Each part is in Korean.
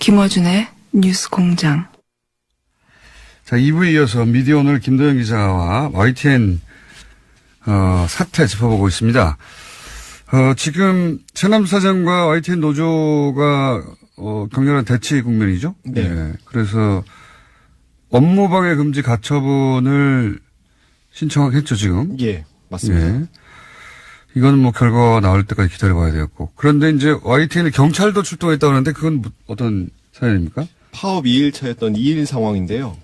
김어준의 뉴스 공장. 자, 2부에 이어서 미디어오늘 김도영 기자와 YTN 사태 짚어보고 있습니다. 지금 최남수 사장과 YTN 노조가 격렬한 대치 국면이죠. 네. 네. 그래서 업무방해 금지 가처분을 신청하겠죠, 지금. 예, 맞습니다. 예. 이거는 뭐 결과가 나올 때까지 기다려봐야 되겠고. 그런데 이제 YTN에 경찰도 출동했다고 하는데 그건 어떤 사연입니까? 파업 2일차였던 2일 상황인데요.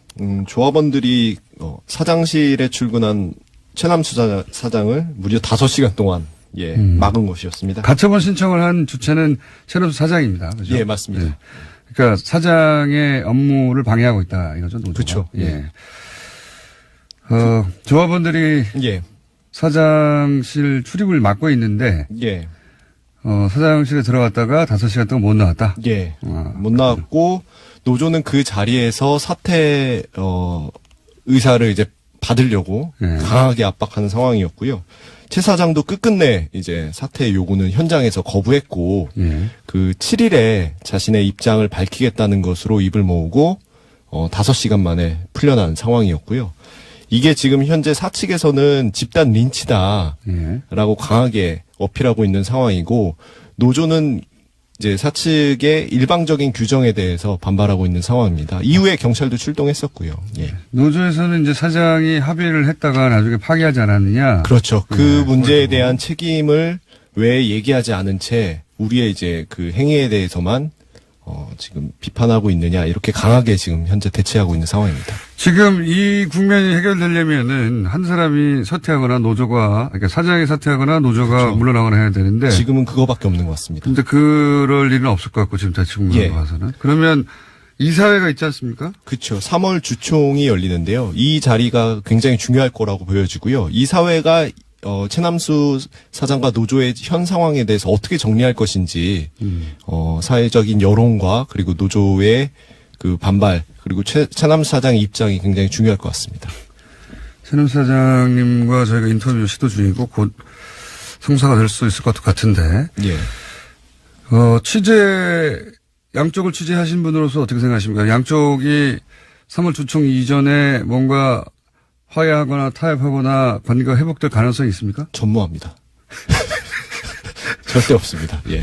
조합원들이 사장실에 출근한 최남수 사장을 무려 5시간 동안 막은 것이었습니다. 가처분 신청을 한 주체는 최남수 사장입니다. 그죠? 예, 맞습니다. 예. 그러니까 사장의 업무를 방해하고 있다 이거죠, 노조가. 그렇죠. 예. 조합원들이 예. 사장실 출입을 막고 있는데 예. 사장실에 들어갔다가 5시간 동안 못 나왔다. 예. 못 나왔고 노조는 그 자리에서 사퇴 의사를 이제 받으려고 강하게 압박하는 상황이었고요. 최 사장도 끝끝내 이제 사퇴 요구는 현장에서 거부했고 그 7일에 자신의 입장을 밝히겠다는 것으로 입을 모으고 5시간 만에 풀려난 상황이었고요. 이게 지금 현재 사측에서는 집단 린치다라고 강하게 어필하고 있는 상황이고 노조는 이제 사측의 일방적인 규정에 대해서 반발하고 있는 상황입니다. 이후에 경찰도 출동했었고요. 예. 노조에서는 이제 사장이 합의를 했다가 나중에 파기하지 않았느냐. 그렇죠. 그 문제에 대한 책임을 왜 얘기하지 않은 채 우리의 이제 그 행위에 대해서만 지금 비판하고 있느냐 이렇게 강하게 지금 현재 대치하고 있는 상황입니다. 지금 이 국면이 해결되려면은 한 사람이 사퇴하거나 노조가 그러니까 사장이 사퇴하거나 노조가 그렇죠. 물러나거나 해야 되는데 지금은 그거밖에 없는 것 같습니다. 근데 그럴 일은 없을 것 같고 지금 대치 국면으로 봐서는 그러면 이사회가 있지 않습니까? 그렇죠. 3월 주총이 열리는데요. 이 자리가 굉장히 중요할 거라고 보여지고요. 이사회가 최남수 사장과 노조의 현 상황에 대해서 어떻게 정리할 것인지 사회적인 여론과 그리고 노조의 그 반발 그리고 최남수 사장의 입장이 굉장히 중요할 것 같습니다. 최남수 사장님과 저희가 인터뷰 시도 중이고 곧 성사가 될 수 있을 것 같은데 예. 양쪽을 취재하신 분으로서 어떻게 생각하십니까? 양쪽이 3월 주총 이전에 뭔가 화해하거나 타협하거나 관계가 회복될 가능성이 있습니까? 전무합니다. 절대 없습니다. 예.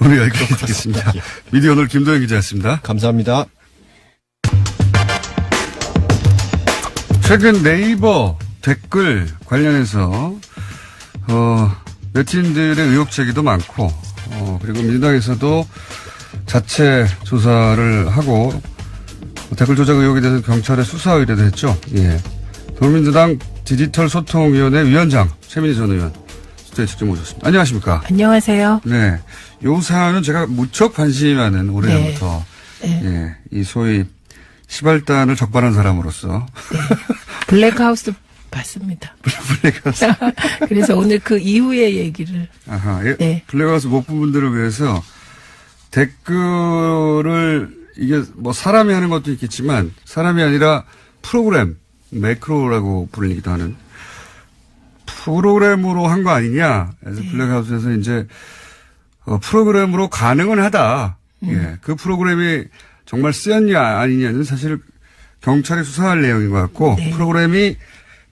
오늘 여기까지 듣겠습니다. 미디어오늘 김도영 기자였습니다. 감사합니다. 최근 네이버 댓글 관련해서 네티즌들의 의혹 제기도 많고 그리고 민주당에서도 자체 조사를 하고 댓글 조작 의혹에 대해서 경찰에 수사 의뢰도 했죠. 예. 더불어민주당 디지털 소통위원회 위원장 최민희 전 의원 스튜디오에 직접 모셨습니다. 안녕하십니까? 안녕하세요. 네. 요 사안은 제가 무척 관심하는 오래전부터 예, 이 소위 시발단을 적발한 사람으로서 블랙하우스 봤습니다. 블랙하우스. 그래서 오늘 그 이후의 얘기를. 블랙하우스 못 본 분들을 위해서 댓글을 이게 뭐 사람이 하는 것도 있겠지만 사람이 아니라 프로그램 매크로라고 불리기도 하는 프로그램으로 한 거 아니냐. 그래서 블랙하우스에서 이제 프로그램으로 가능은 하다. 예, 그 프로그램이 정말 쓰였냐 아니냐는 사실 경찰이 수사할 내용인 것 같고 프로그램이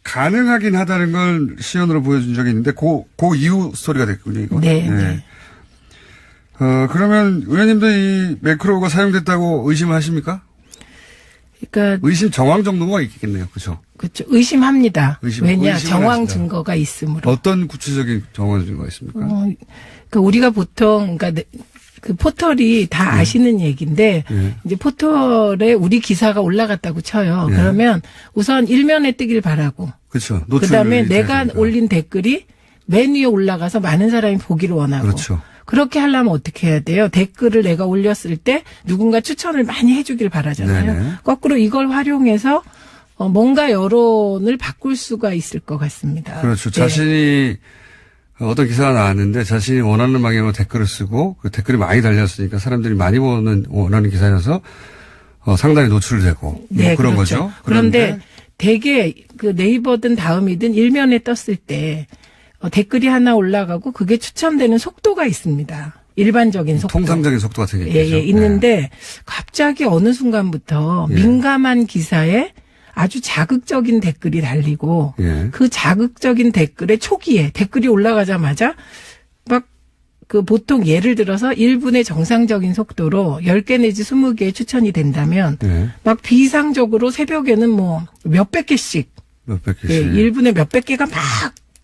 가능하긴 하다는 걸 시연으로 보여준 적이 있는데 그 이후 스토리가 됐군요. 이거. 네. 그러면 의원님도 이 매크로가 사용됐다고 의심하십니까? 그러니까 의심 정황 정도가 있겠네요. 그렇죠? 그렇죠. 의심합니다. 왜냐 정황 하시다. 증거가 있으므로. 어떤 구체적인 정황 증거가 있습니까? 그러니까 우리가 보통 그러니까 그 포털이 다 아시는 얘기인데 이제 포털에 우리 기사가 올라갔다고 쳐요. 그러면 우선 일면에 뜨길 바라고. 그렇죠. 그다음에 내가 올린 댓글이 맨 위에 올라가서 많은 사람이 보기를 원하고. 그렇죠. 그렇게 하려면 어떻게 해야 돼요? 댓글을 내가 올렸을 때 누군가 추천을 많이 해주길 바라잖아요. 네네. 거꾸로 이걸 활용해서 뭔가 여론을 바꿀 수가 있을 것 같습니다. 그렇죠. 자신이 어떤 기사가 나왔는데 자신이 원하는 방향으로 댓글을 쓰고 그 댓글이 많이 달렸으니까 사람들이 많이 보는 원하는 기사여서 상당히 노출되고 뭐 그런 그렇죠. 거죠. 그런데 대개 그 네이버든 다음이든 일면에 떴을 때 댓글이 하나 올라가고 그게 추천되는 속도가 있습니다. 일반적인 속도. 통상적인 속도 같은 게 있죠. 있는데 갑자기 어느 순간부터 민감한 기사에 아주 자극적인 댓글이 달리고 그 자극적인 댓글의 초기에 댓글이 올라가자마자 막 그 보통 예를 들어서 1분의 정상적인 속도로 10개 내지 20개 추천이 된다면 막 비상적으로 새벽에는 뭐 몇백 개씩 1분에 몇백 개가 막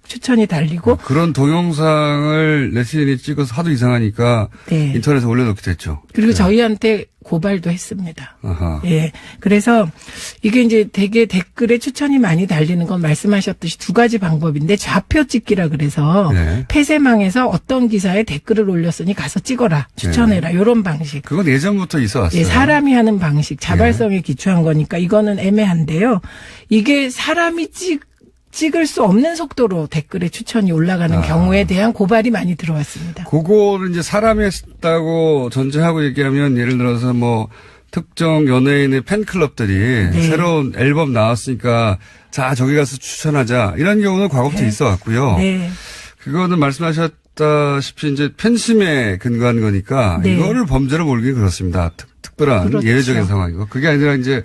추천이 달리고 그런 동영상을 네티즌이 찍어서 하도 이상하니까 인터넷에 올려놓기도 했죠. 그리고 저희한테 고발도 했습니다. 아하. 예. 그래서 이게 이제 되게 댓글에 추천이 많이 달리는 건 말씀하셨듯이 두 가지 방법인데 좌표 찍기라 그래서 폐쇄망에서 어떤 기사에 댓글을 올렸으니 가서 찍어라. 추천해라. 이런 방식. 그건 예전부터 있어 왔어요. 예, 사람이 하는 방식. 자발성에 기초한 거니까 이거는 애매한데요. 이게 사람이 찍을 수 없는 속도로 댓글에 추천이 올라가는 경우에 대한 고발이 많이 들어왔습니다. 그거를 이제 사람이 했다고 전제하고 얘기하면 예를 들어서 뭐 특정 연예인의 팬클럽들이 새로운 앨범 나왔으니까 자 저기 가서 추천하자 이런 경우는 과거부터 있어 왔고요. 그거는 말씀하셨다시피 이제 팬심에 근거한 거니까 이거를 범죄로 몰기 그렇습니다. 특별한 그렇죠. 예외적인 상황이고 그게 아니라 이제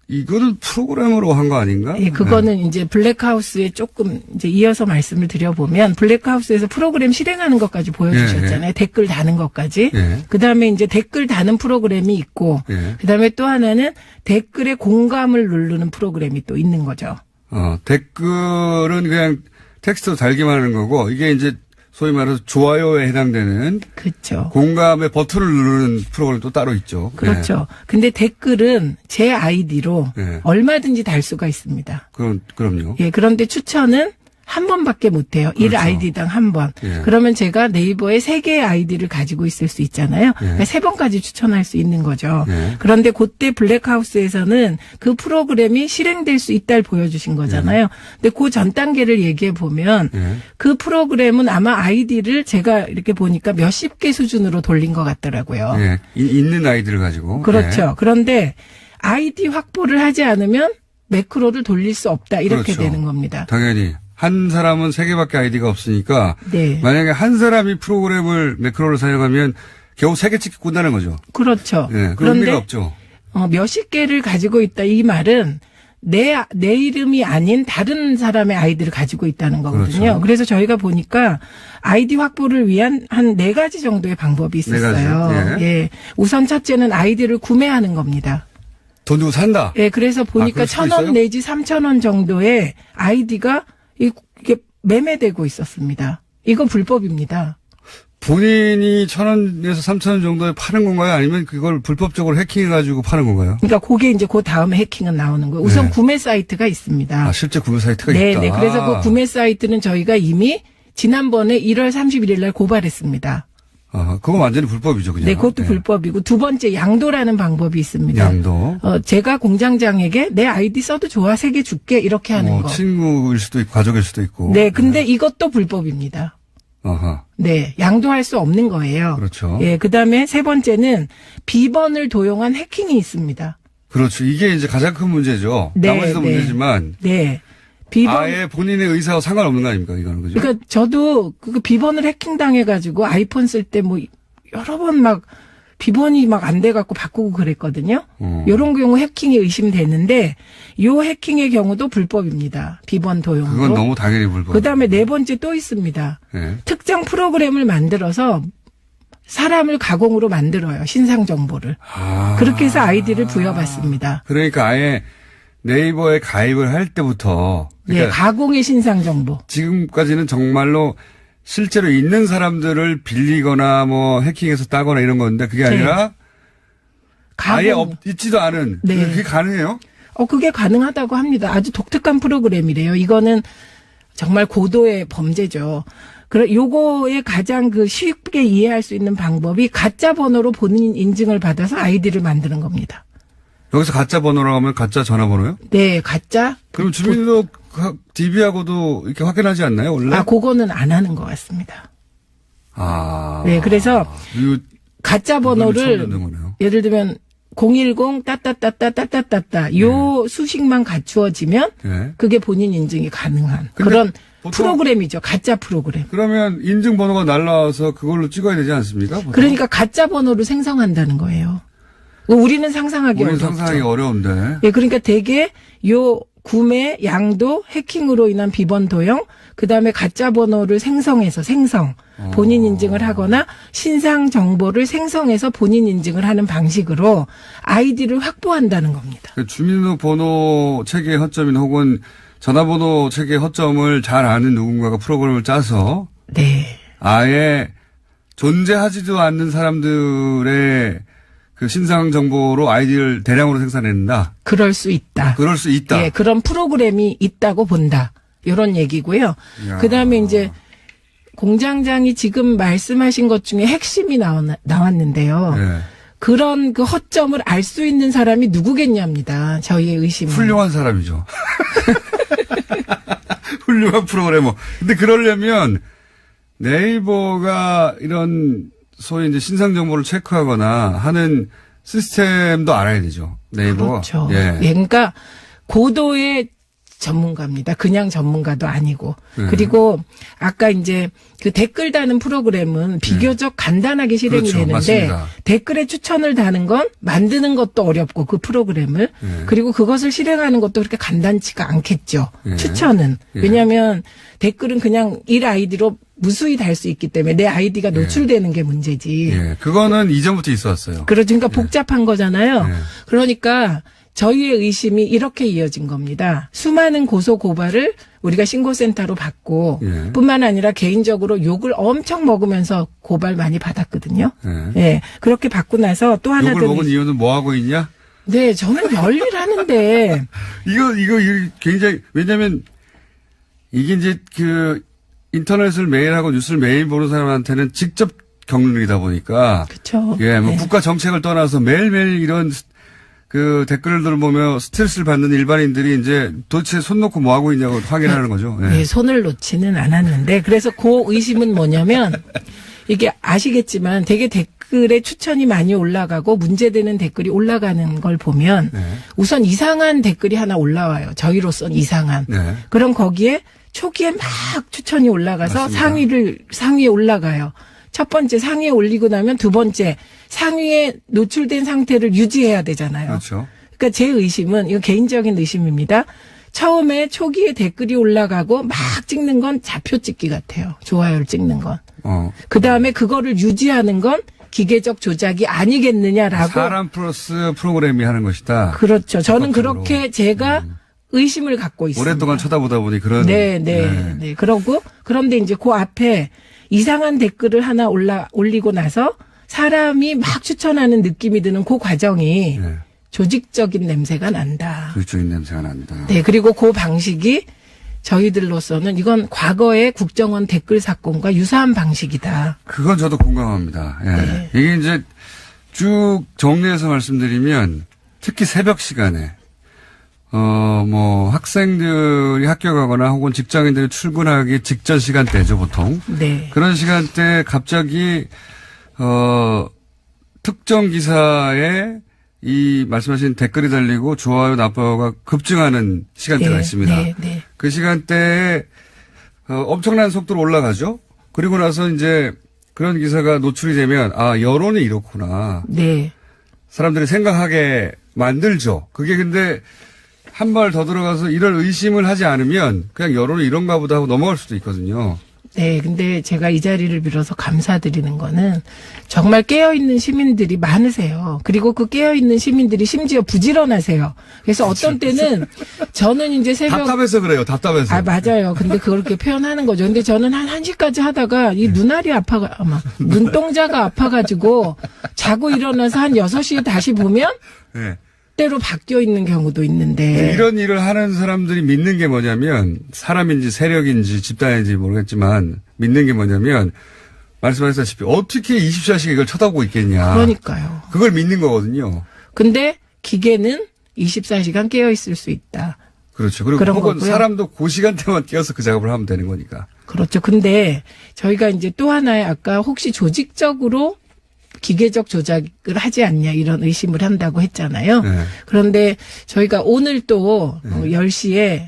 이거는 프로그램으로 한 거 아닌가? 예, 그거는 이제 블랙하우스에 조금 이제 이어서 말씀을 드려보면 블랙하우스에서 프로그램 실행하는 것까지 보여주셨잖아요. 댓글 다는 것까지. 그 다음에 이제 댓글 다는 프로그램이 있고, 그 다음에 또 하나는 댓글에 공감을 누르는 프로그램이 또 있는 거죠. 댓글은 그냥 텍스트로 달기만 하는 거고, 이게 이제 소위 말해서 좋아요에 해당되는 그렇죠. 공감의 버튼을 누르는 프로그램도 따로 있죠. 그렇죠. 근데 댓글은 제 아이디로 얼마든지 달 수가 있습니다. 그럼요. 예, 그런데 추천은 한 번밖에 못해요. 그렇죠. 1아이디당 한 번. 그러면 제가 네이버에 3개의 아이디를 가지고 있을 수 있잖아요. 그러니까 3번까지 추천할 수 있는 거죠. 그런데 그때 블랙하우스에서는 그 프로그램이 실행될 수 있다를 보여주신 거잖아요. 근데 그 전 단계를 얘기해 보면 그 프로그램은 아마 아이디를 제가 이렇게 보니까 몇십 개 수준으로 돌린 것 같더라고요. 있는 아이디를 가지고. 그렇죠. 그런데 아이디 확보를 하지 않으면 매크로를 돌릴 수 없다. 이렇게 그렇죠. 되는 겁니다. 당연히. 한 사람은 3개밖에 아이디가 없으니까 만약에 한 사람이 프로그램을 매크로를 사용하면 겨우 3개 찍기 끝나는 거죠. 그렇죠. 그런 그런데 의미가 없죠. 몇십 개를 가지고 있다 이 말은 내 이름이 아닌 다른 사람의 아이디를 가지고 있다는 거거든요. 그렇죠. 그래서 저희가 보니까 아이디 확보를 위한 한 4가지 정도의 방법이 있었어요. 4가지. 예. 우선 첫째는 아이디를 구매하는 겁니다. 돈 주고 산다. 예, 그래서 보니까 그럴 수도 1,000원 있어요? 내지 3,000원 정도의 아이디가 이게 매매되고 있었습니다. 이건 불법입니다. 본인이 1,000원에서 3,000원 정도에 파는 건가요? 아니면 그걸 불법적으로 해킹해가지고 파는 건가요? 그러니까 그게 이제 그 다음에 해킹은 나오는 거예요. 우선 구매 사이트가 있습니다. 실제 구매 사이트가 있다. 네. 그래서 그 구매 사이트는 저희가 이미 지난번에 1월 31일 날 고발했습니다. 그건 완전히 불법이죠, 그냥. 네, 그것도 불법이고 두 번째 양도라는 방법이 있습니다. 양도. 제가 공장장에게 내 아이디 써도 좋아 3개 줄게 이렇게 하는 거. 친구일 수도 있고 가족일 수도 있고. 네, 근데 이것도 불법입니다. 네, 양도할 수 없는 거예요. 그렇죠. 예, 그다음에 세 번째는 비번을 도용한 해킹이 있습니다. 그렇죠. 이게 이제 가장 큰 문제죠. 나머지도 문제지만. 네. 비번. 아예 본인의 의사와 상관없는 거 아닙니까, 이거는, 그죠? 그러니까 저도 그 비번을 해킹당해가지고 아이폰 쓸 때 뭐 여러 번 막 비번이 막 안 돼갖고 바꾸고 그랬거든요. 요런 경우 해킹이 의심되는데 요 해킹의 경우도 불법입니다. 비번 도용도. 그건 너무 당연히 불법. 그다음에 4번째 또 있습니다. 특정 프로그램을 만들어서 사람을 가공으로 만들어요. 신상 정보를. 그렇게 해서 아이디를 부여받습니다. 그러니까 아예 네이버에 가입을 할 때부터. 그러니까 가공의 신상 정보. 지금까지는 정말로 실제로 있는 사람들을 빌리거나 뭐 해킹해서 따거나 이런 건데 그게 아니라 아예 있지도 않은. 그게 가능해요? 그게 가능하다고 합니다. 아주 독특한 프로그램이래요. 이거는 정말 고도의 범죄죠. 요거의 가장 쉽게 이해할 수 있는 방법이 가짜 번호로 본인 인증을 받아서 아이디를 만드는 겁니다. 여기서 가짜 번호라고 하면 가짜 전화번호요? 네, 가짜. 그럼 주민등록 DB하고도 이렇게 확인하지 않나요, 원래? 그거는 안 하는 것 같습니다. 네, 그래서 가짜 번호를 예를 들면 010 따따따따따따따 요 수식만 갖추어지면 그게 본인 인증이 가능한 그런 프로그램이죠. 가짜 프로그램. 그러면 인증번호가 날라와서 그걸로 찍어야 되지 않습니까? 보통? 그러니까 가짜 번호를 생성한다는 거예요. 우리는 상상하기 우리는 어렵죠. 상상하기 어려운데. 예, 그러니까 대개 요 구매, 양도, 해킹으로 인한 비번 도용, 그다음에 가짜 번호를 생성해서 본인 인증을 하거나 신상 정보를 생성해서 본인 인증을 하는 방식으로 아이디를 확보한다는 겁니다. 그 주민등록번호 체계 허점인 혹은 전화번호 체계 허점을 잘 아는 누군가가 프로그램을 짜서 네. 아예 존재하지도 않는 사람들의 그 신상 정보로 아이디를 대량으로 생산해낸다. 그럴 수 있다. 그럴 수 있다. 예, 그런 프로그램이 있다고 본다. 이런 얘기고요. 그다음에 이제 공장장이 지금 말씀하신 것 중에 핵심이 나왔는데요. 네. 그런 그 허점을 알 수 있는 사람이 누구겠냐입니다. 저희의 의심은. 훌륭한 사람이죠. 훌륭한 프로그래머. 근데 그러려면 네이버가 이런 소위 이제 신상 정보를 체크하거나 하는 시스템도 알아야 되죠. 네이버가. 그렇죠. 예. 예, 그러니까 고도의 전문가입니다. 그냥 전문가도 아니고. 그리고 아까 이제 그 댓글 다는 프로그램은 비교적 간단하게 실행이 그렇죠. 되는데 맞습니다. 댓글에 추천을 다는 건 만드는 것도 어렵고 그 프로그램을 그리고 그것을 실행하는 것도 그렇게 간단치가 않겠죠. 추천은. 왜냐하면 댓글은 그냥 일 아이디로 무수히 달 수 있기 때문에 내 아이디가 노출되는 게 문제지. 예. 그거는 이전부터 있었어요. 그러니까 복잡한 거잖아요. 예. 그러니까 저희의 의심이 이렇게 이어진 겁니다. 수많은 고소 고발을 우리가 신고센터로 받고 예. 뿐만 아니라 개인적으로 욕을 엄청 먹으면서 고발 많이 받았거든요. 예. 예. 그렇게 받고 나서 또 하나 욕을 더 먹은 이유는 뭐 하고 있냐? 네, 저는 별일 하는데 이거 굉장히, 왜냐면 이게 이제 그 인터넷을 매일 하고 뉴스를 매일 보는 사람한테는 직접 겪는 일이다 보니까. 그렇죠. 예, 뭐 네. 국가 정책을 떠나서 매일매일 이런 그 댓글들을 보며 스트레스를 받는 일반인들이 이제 도대체 손 놓고 뭐 하고 있냐고 확인하는 거죠. 예. 네, 손을 놓지는 않았는데 그래서 그 의심은 뭐냐면 이게 아시겠지만 되게 댓글에 추천이 많이 올라가고 문제되는 댓글이 올라가는 걸 보면 네. 우선 이상한 댓글이 하나 올라와요. 저희로서는 이상한. 네. 그럼 거기에 초기에 막 추천이 올라가서 맞습니다. 상위에 올라가요. 첫 번째 상위에 올리고 나면 두 번째 상위에 노출된 상태를 유지해야 되잖아요. 그렇죠. 그러니까 제 의심은 이거 개인적인 의심입니다. 처음에 초기에 댓글이 올라가고 막 찍는 건 좌표 찍기 같아요. 좋아요를 찍는 건. 그다음에 그거를 유지하는 건 기계적 조작이 아니겠느냐라고. 사람 플러스 프로그램이 하는 것이다. 그렇죠. 저는 적극적으로. 그렇게 제가 의심을 갖고 있습니다. 오랫동안 쳐다보다 보니 그런. 네. 그런데 이제 그 앞에 이상한 댓글을 하나 올리고 나서 사람이 막 추천하는 느낌이 드는 그 과정이 네. 조직적인 냄새가 난다. 조직적인 냄새가 난다. 네, 그리고 그 방식이 저희들로서는 이건 과거의 국정원 댓글 사건과 유사한 방식이다. 그건 저도 공감합니다. 예. 네. 이게 이제 쭉 정리해서 말씀드리면 특히 새벽 시간에 뭐 학생들이 학교 가거나 혹은 직장인들이 출근하기 직전 시간대죠, 보통. 네. 그런 시간대에 갑자기 특정 기사에 이 말씀하신 댓글이 달리고 좋아요, 나빠요가 급증하는 시간대가 네, 있습니다. 네. 그 시간대에 엄청난 속도로 올라가죠. 그리고 나서 이제 그런 기사가 노출이 되면 여론이 이렇구나. 네. 사람들이 생각하게 만들죠. 그게 근데 한 발 더 들어가서 이런 의심을 하지 않으면 그냥 여론이 이런가 보다 하고 넘어갈 수도 있거든요. 네, 근데 제가 이 자리를 빌어서 감사드리는 거는 정말 깨어있는 시민들이 많으세요. 그리고 그 깨어있는 시민들이 심지어 부지런하세요. 그래서 어떤 때는 저는 이제 새벽. 답답해서 그래요, 답답해서. 맞아요. 근데 그렇게 표현하는 거죠. 근데 저는 한 1시까지 하다가 이 눈알이 눈동자가 아파가지고 자고 일어나서 한 6시에 다시 보면 네. 때로 바뀌어 있는 경우도 있는데. 이런 일을 하는 사람들이 믿는 게 뭐냐면 사람인지 세력인지 집단인지 모르겠지만 믿는 게 뭐냐면 말씀하셨다시피 어떻게 24시간 이걸 쳐다보고 있겠냐. 그러니까요. 그걸 믿는 거거든요. 근데 기계는 24시간 깨어 있을 수 있다. 그렇죠. 그리고 그런 혹은 거고요. 사람도 그 시간대만 깨어서 그 작업을 하면 되는 거니까. 그렇죠. 근데 저희가 이제 또 하나의 아까 혹시 조직적으로 기계적 조작을 하지 않냐 이런 의심을 한다고 했잖아요. 네. 그런데 저희가 오늘 또 10시에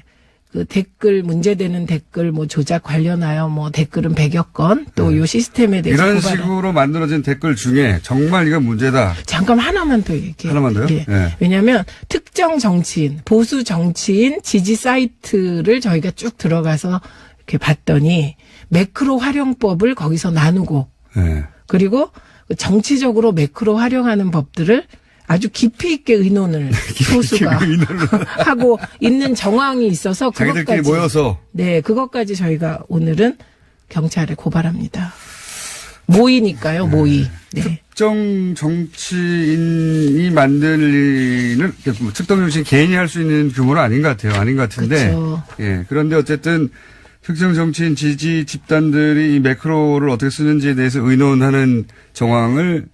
그 댓글 문제되는 댓글 뭐 조작 관련하여 뭐 댓글은 100여 건 또 요 시스템에 대해서 이런 식으로 만들어진 댓글 중에 정말 이건 문제다. 잠깐 하나만 더 얘기해요. 하나만 더요? 예. 네. 왜냐하면 특정 정치인, 보수 정치인 지지 사이트를 저희가 쭉 들어가서 이렇게 봤더니 매크로 활용법을 거기서 나누고 네. 그리고 정치적으로 매크로 활용하는 법들을 아주 깊이 있게 의논을 소수가 하고 있는 정황이 있어서 자기들끼리 그것까지 모여서 네 그것까지 저희가 오늘은 경찰에 고발합니다. 모의니까요, 모의. 네. 특정 정치인이 만들리는 특정 정치인 개인이 할 수 있는 규모는 아닌 것 같아요. 아닌 것 같은데. 그쵸. 예. 그런데 어쨌든 특정 정치인 지지 집단들이 이 매크로를 어떻게 쓰는지에 대해서 의논하는 정황을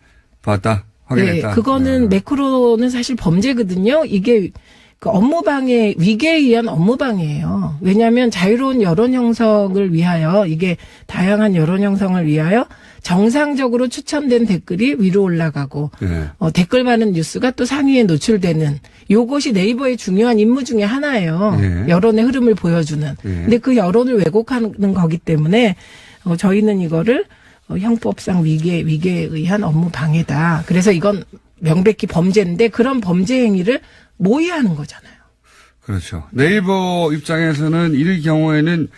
봤다. 확인했다. 네, 그거는 매크로는 사실 범죄거든요. 이게 그 업무방해, 위계에 의한 업무방해예요. 왜냐하면 자유로운 여론 형성을 위하여 이게 다양한 여론 형성을 위하여 정상적으로 추천된 댓글이 위로 올라가고 네. 댓글 많은 뉴스가 또 상위에 노출되는 요것이 네이버의 중요한 임무 중에 하나예요. 네. 여론의 흐름을 보여주는. 네. 근데 그 여론을 왜곡하는 거기 때문에 저희는 이거를 형법상 위계에 의한 업무 방해다. 그래서 이건 명백히 범죄인데 그런 범죄 행위를 모의하는 거잖아요. 그렇죠. 네이버 입장에서는 이럴 경우에는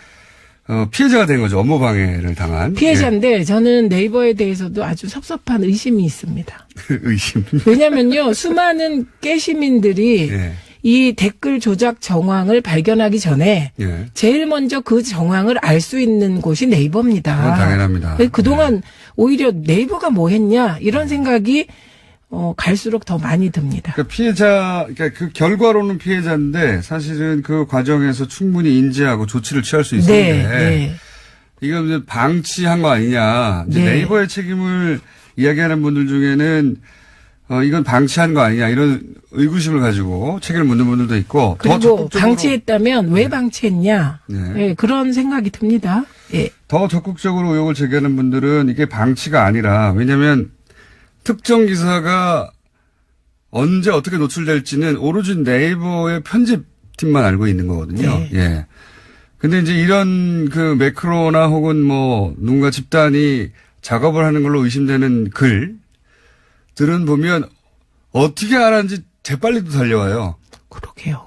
피해자가 된 거죠. 업무 방해를 당한. 피해자인데 저는 네이버에 대해서도 아주 섭섭한 의심이 있습니다. 의심. 왜냐면요. 수많은 깨시민들이 예. 이 댓글 조작 정황을 발견하기 전에 예. 제일 먼저 그 정황을 알 수 있는 곳이 네이버입니다. 그건 당연합니다. 그동안 오히려 네이버가 뭐 했냐 이런 생각이 갈수록 더 많이 듭니다. 그러니까 그러니까 그 결과로는 피해자인데 사실은 그 과정에서 충분히 인지하고 조치를 취할 수 있었는데 네. 이건 이제 방치한 거 아니냐. 이제 네. 네이버의 책임을 이야기하는 분들 중에는 이건 방치한 거 아니냐 이런 의구심을 가지고 책임을 묻는 분들도 있고 더 그리고 적극적으로 방치했다면 왜 방치했냐 네. 예, 그런 생각이 듭니다. 예. 더 적극적으로 의혹을 제기하는 분들은 이게 방치가 아니라 왜냐하면 특정 기사가 언제 어떻게 노출될지는 오로지 네이버의 편집팀만 알고 있는 거거든요. 네. 예. 근데 이제 이런 그 매크로나 혹은 뭐 누군가 집단이 작업을 하는 걸로 의심되는 글들은 보면 어떻게 알았는지 재빨리도 달려와요. 그러게요.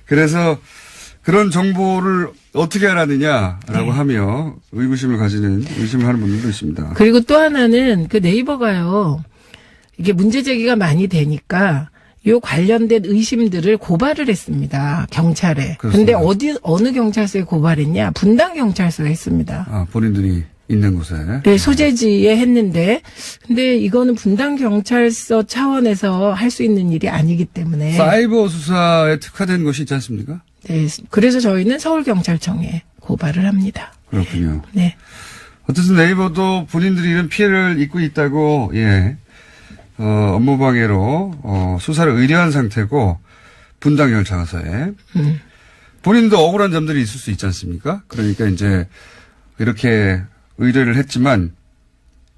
그래서 그런 정보를 어떻게 알았느냐라고 네. 하며 의심을 하는 분들도 있습니다. 그리고 또 하나는 그 네이버가요. 이게 문제 제기가 많이 되니까 요 관련된 의심들을 고발을 했습니다. 경찰에. 그렇습니다. 근데 어느 경찰서에 고발했냐? 분당 경찰서에 했습니다. 아, 본인들이 있는 곳에. 네, 소재지에 했는데 근데 이거는 분당 경찰서 차원에서 할 수 있는 일이 아니기 때문에 사이버 수사에 특화된 것이 있지 않습니까? 네, 그래서 저희는 서울경찰청에 고발을 합니다. 그렇군요. 네. 어쨌든 네이버도 본인들이 이런 피해를 입고 있다고, 예, 업무방해로, 수사를 의뢰한 상태고, 분당경찰서에. 본인도 억울한 점들이 있을 수 있지 않습니까? 그러니까 이제, 이렇게 의뢰를 했지만,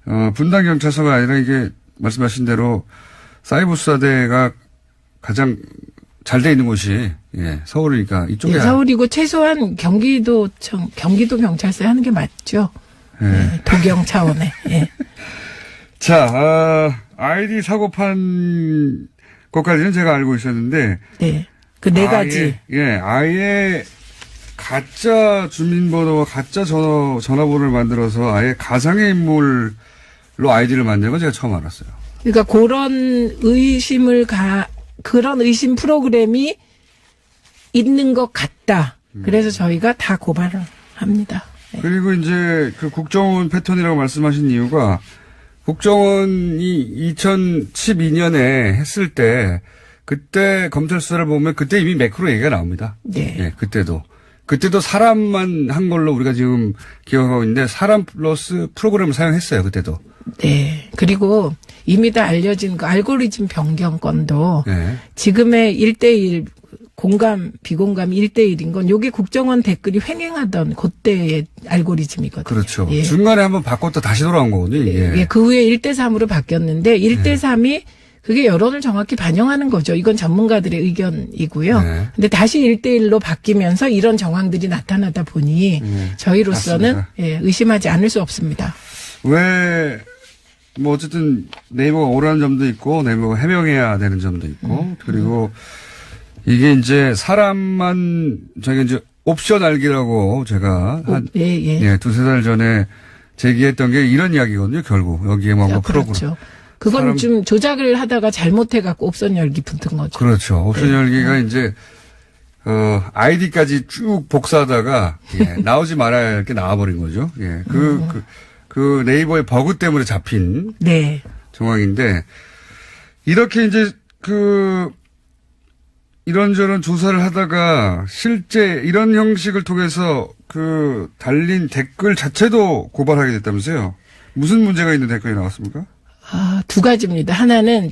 분당경찰서가 아니라 이게, 말씀하신 대로, 사이버 수사대가 가장 잘 돼 있는 곳이 예, 서울이니까 이쪽에 네, 서울이고 최소한 경기도 경찰서에 하는 게 맞죠. 예. 네, 도경 차원에. 예. 자, 아이디 사고 판 것까지는 제가 알고 있었는데 네. 그 네 가지. 아예 가짜 주민번호와 가짜 전화번호를 만들어서 아예 가상의 인물로 아이디를 만드는 건 제가 처음 알았어요. 그러니까 그런 의심 프로그램이 있는 것 같다. 그래서 저희가 다 고발을 합니다. 네. 그리고 이제 그 국정원 패턴이라고 말씀하신 이유가 국정원이 2012년에 했을 때 그때 검찰 수사를 보면 그때 이미 매크로 얘기가 나옵니다. 네. 예, 그때도 사람만 한 걸로 우리가 지금 기억하고 있는데 사람 플러스 프로그램을 사용했어요. 그때도. 네. 그리고 이미 다 알려진 그 알고리즘 변경 건도 네. 지금의 1대1 공감, 비공감 1대1인 건 요게 국정원 댓글이 횡행하던 그때의 알고리즘이거든요. 그렇죠. 예. 중간에 한번 바꿨다 다시 돌아온 거거든요. 예. 예, 그 후에 1대3으로 바뀌었는데 1대3이 그게 여론을 정확히 반영하는 거죠. 이건 전문가들의 의견이고요. 네. 근데 다시 1대1로 바뀌면서 이런 정황들이 나타나다 보니 저희로서는 예, 의심하지 않을 수 없습니다. 왜, 뭐 어쨌든 네이버가 오라는 점도 있고 네이버가 해명해야 되는 점도 있고 그리고 이게 이제 사람만 저희가 이제 옵션 알기라고 제가 한 예, 두세 달 전에 제기했던 게 이런 이야기거든요. 결국 여기에 뭔가 프로그램. 그렇죠. 그건 좀 조작을 하다가 잘못해갖고 옵션 열기 붙은 거죠. 그렇죠. 옵션 열기가 이제 아이디까지 쭉 복사하다가 예, 나오지 말아야 할 게 나와버린 거죠. 예, 그 네이버의 버그 때문에 잡힌 네. 정황인데 이렇게 이제 이런저런 조사를 하다가 실제 이런 형식을 통해서 달린 댓글 자체도 고발하게 됐다면서요? 무슨 문제가 있는 댓글이 나왔습니까? 두 가지입니다. 하나는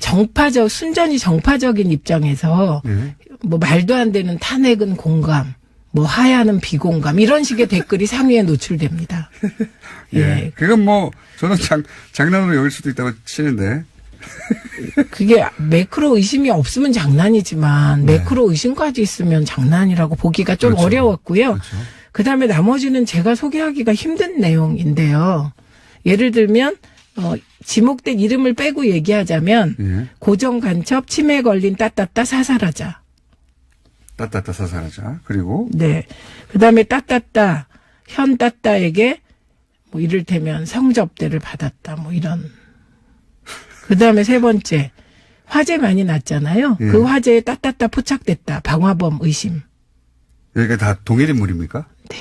순전히 정파적인 입장에서 뭐 말도 안 되는 탄핵은 공감, 뭐 하야는 비공감 이런 식의 댓글이 상위에 노출됩니다. 예. 그건 뭐 저는 장난으로 여길 수도 있다고 치는데. 그게 매크로 의심이 없으면 장난이지만 매크로 의심까지 있으면 장난이라고 보기가 좀 그렇죠. 어려웠고요. 그렇죠. 그다음에 나머지는 제가 소개하기가 힘든 내용인데요. 예를 들면 지목된 이름을 빼고 얘기하자면 고정 간첩 치매 걸린 따따따 사살하자. 따따따 사살하자. 그리고 네. 그다음에 따따따 현 따따에게 뭐 이를테면 성접대를 받았다. 뭐 이런. 그다음에 세 번째. 화재 많이 났잖아요. 그 화재에 따따따 포착됐다. 방화범 의심. 여기가 다 동일 인물입니까? 네.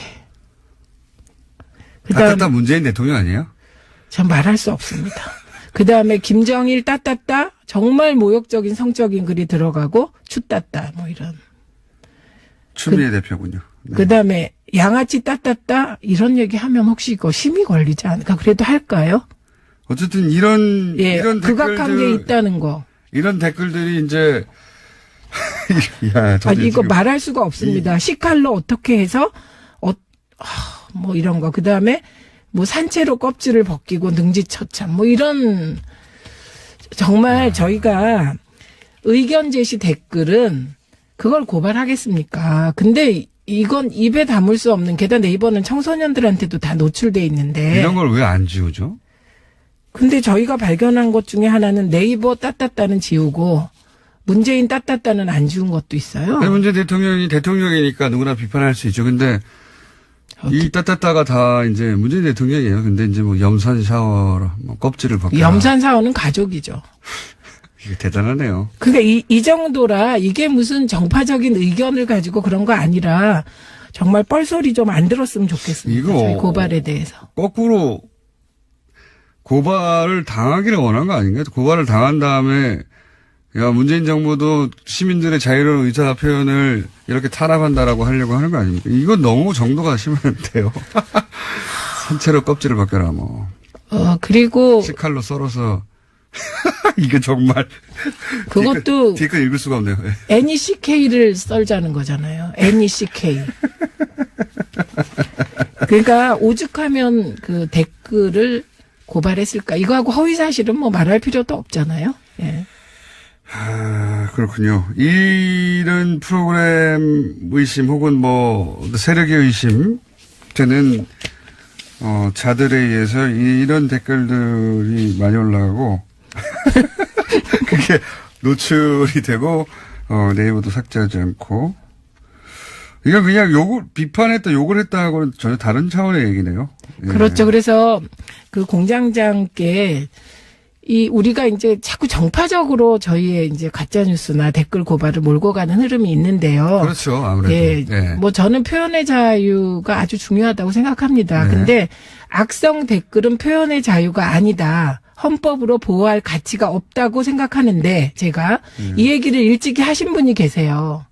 따따따 문재인 대통령 아니에요? 전 말할 수 없습니다. 그다음에 김정일 따따따 정말 모욕적인 성적인 글이 들어가고 추따따 뭐 이런. 추미애 대표군요. 네. 그다음에 양아치 따따따 이런 얘기하면 혹시 이거 심의 걸리지 않을까? 그래도 할까요? 어쨌든 이런 극악한 게 있다는 거. 이런 댓글들이 이제 이거 말할 수가 없습니다. 식칼로 어떻게 해서 뭐 이런 거. 그다음에 뭐 산채로 껍질을 벗기고 능지처참 뭐 이런 정말 저희가 의견 제시 댓글은 그걸 고발하겠습니까? 근데 이건 입에 담을 수 없는 게다가 네이버는 청소년들한테도 다 노출돼 있는데 이런 걸 왜 안 지우죠? 근데 저희가 발견한 것 중에 하나는 네이버 따따따는 지우고 문재인 따따따는 안 지운 것도 있어요. 문재인 대통령이 대통령이니까 누구나 비판할 수 있죠. 근데 이 따따따가 다 이제 문재인 대통령이에요. 근데 이제 뭐 염산 샤워, 뭐 껍질을 벗겨. 염산 샤워는 가족이죠. 이게 대단하네요. 그러니까 이 정도라 이게 무슨 정파적인 의견을 가지고 그런 거 아니라 정말 뻘소리 좀 안 들었으면 좋겠습니다. 이거 저희 고발에 대해서. 거꾸로 고발을 당하기를 원한 거 아닌가요? 고발을 당한 다음에 야 문재인 정부도 시민들의 자유로운 의사 표현을 이렇게 탄압한다라고 하려고 하는 거 아닙니까? 이건 너무 정도가 심한데요. 산채로 껍질을 벗겨라 뭐. 그리고 식칼로 썰어서 이게 정말 그것도 뒤끝 읽을 수가 없네요. NECK를 썰자는 거잖아요. NECK. 그러니까 오죽하면 그 댓글을 고발했을까? 이거하고 허위 사실은 뭐 말할 필요도 없잖아요. 예. 그렇군요. 이런 프로그램 의심 혹은 뭐 세력의 의심 되는 자들에 의해서 이런 댓글들이 많이 올라가고 그게 노출이 되고 네이버도 삭제하지 않고 이건 그냥 욕을 했다 하고는 전혀 다른 차원의 얘기네요. 예. 그렇죠. 그래서 그 공장장께 우리가 이제 자꾸 정파적으로 저희의 이제 가짜뉴스나 댓글 고발을 몰고 가는 흐름이 있는데요. 그렇죠. 아무래도. 예. 네. 뭐 저는 표현의 자유가 아주 중요하다고 생각합니다. 네. 근데 악성 댓글은 표현의 자유가 아니다. 헌법으로 보호할 가치가 없다고 생각하는데 제가 이 얘기를 일찍이 하신 분이 계세요.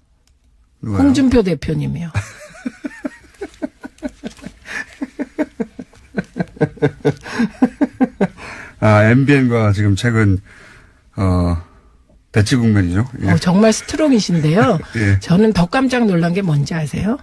누가요? 홍준표 대표님이요. MBN과 지금 최근, 대치 국면이죠. 예. 정말 스트롱이신데요. 예. 저는 더 깜짝 놀란 게 뭔지 아세요?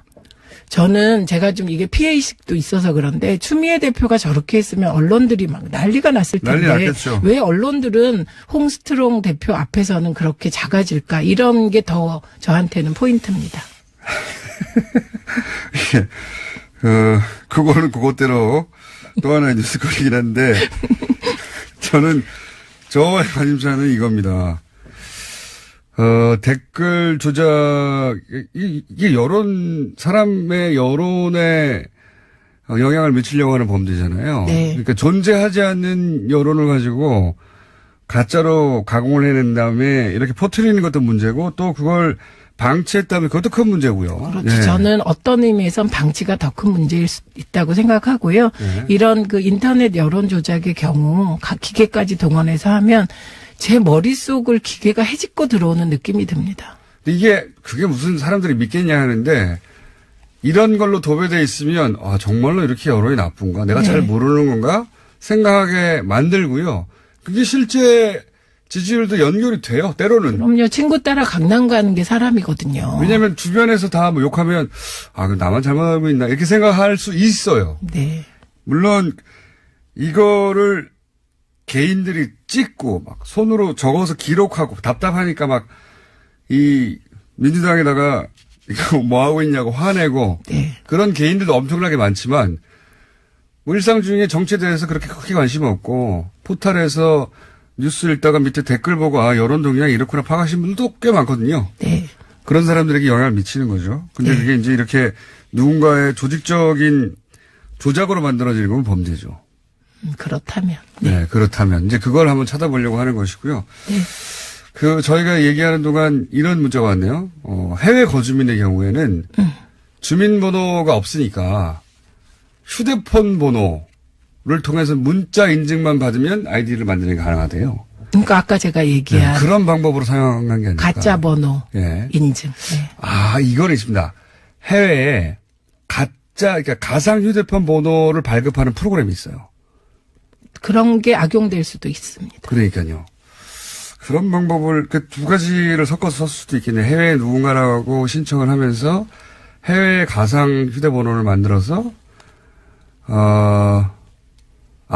저는 제가 좀 이게 피해의식도 있어서 그런데 추미애 대표가 저렇게 했으면 언론들이 막 난리가 났을 텐데 난리 났겠죠. 왜 언론들은 홍스트롱 대표 앞에서는 그렇게 작아질까 이런 게 더 저한테는 포인트입니다. 예. 그거는 그것대로 또 하나의 뉴스거리긴 한데 저는 저의 관심사는 이겁니다. 댓글 조작, 이게 사람의 여론에 영향을 미치려고 하는 범죄잖아요. 네. 그러니까 존재하지 않는 여론을 가지고 가짜로 가공을 해낸 다음에 이렇게 퍼뜨리는 것도 문제고 또 그걸 방치했다면 그것도 큰 문제고요. 그렇죠. 네. 저는 어떤 의미에선 방치가 더 큰 문제일 수 있다고 생각하고요. 네. 이런 그 인터넷 여론 조작의 경우 기계까지 동원해서 하면 제 머릿속을 기계가 헤집고 들어오는 느낌이 듭니다. 근데 그게 무슨 사람들이 믿겠냐 하는데 이런 걸로 도배돼 있으면 정말로 이렇게 여론이 나쁜가? 내가 잘 모르는 건가? 생각하게 만들고요. 그게 실제 지지율도 연결이 돼요. 때로는. 그럼요. 친구 따라 강남 가는 게 사람이거든요. 왜냐하면 주변에서 다 뭐 욕하면 나만 잘못하고 있나 이렇게 생각할 수 있어요. 네. 물론 이거를 개인들이 찍고 막 손으로 적어서 기록하고 답답하니까 막 이 민주당에다가 이거 뭐 하고 있냐고 화내고 네. 그런 개인들도 엄청나게 많지만 뭐 일상 중에 정치에 대해서 그렇게 크게 관심 없고 포털에서 뉴스 읽다가 밑에 댓글 보고 여론 동향이 이렇구나 파악하신 분들도 꽤 많거든요. 네. 그런 사람들에게 영향을 미치는 거죠. 근데 그게 이제 이렇게 누군가의 조직적인 조작으로 만들어지는 건 범죄죠. 그렇다면. 네, 그렇다면 이제 그걸 한번 찾아보려고 하는 것이고요. 네. 저희가 얘기하는 동안 이런 문자가 왔네요. 해외 거주민의 경우에는 주민번호가 없으니까 휴대폰 번호를 통해서 문자 인증만 받으면 아이디를 만드는 게 가능하대요. 그러니까 아까 제가 얘기한 그런 방법으로 사용한 게 아닐까. 가짜 번호 예. 인증. 네. 이건 있습니다. 해외에 그러니까 가상 휴대폰 번호를 발급하는 프로그램이 있어요. 그런 게 악용될 수도 있습니다. 그러니까요. 그런 방법을 두 가지를 섞어서 썼을 수도 있겠네요. 해외에 누군가라고 신청을 하면서 해외 가상 휴대번호를 만들어서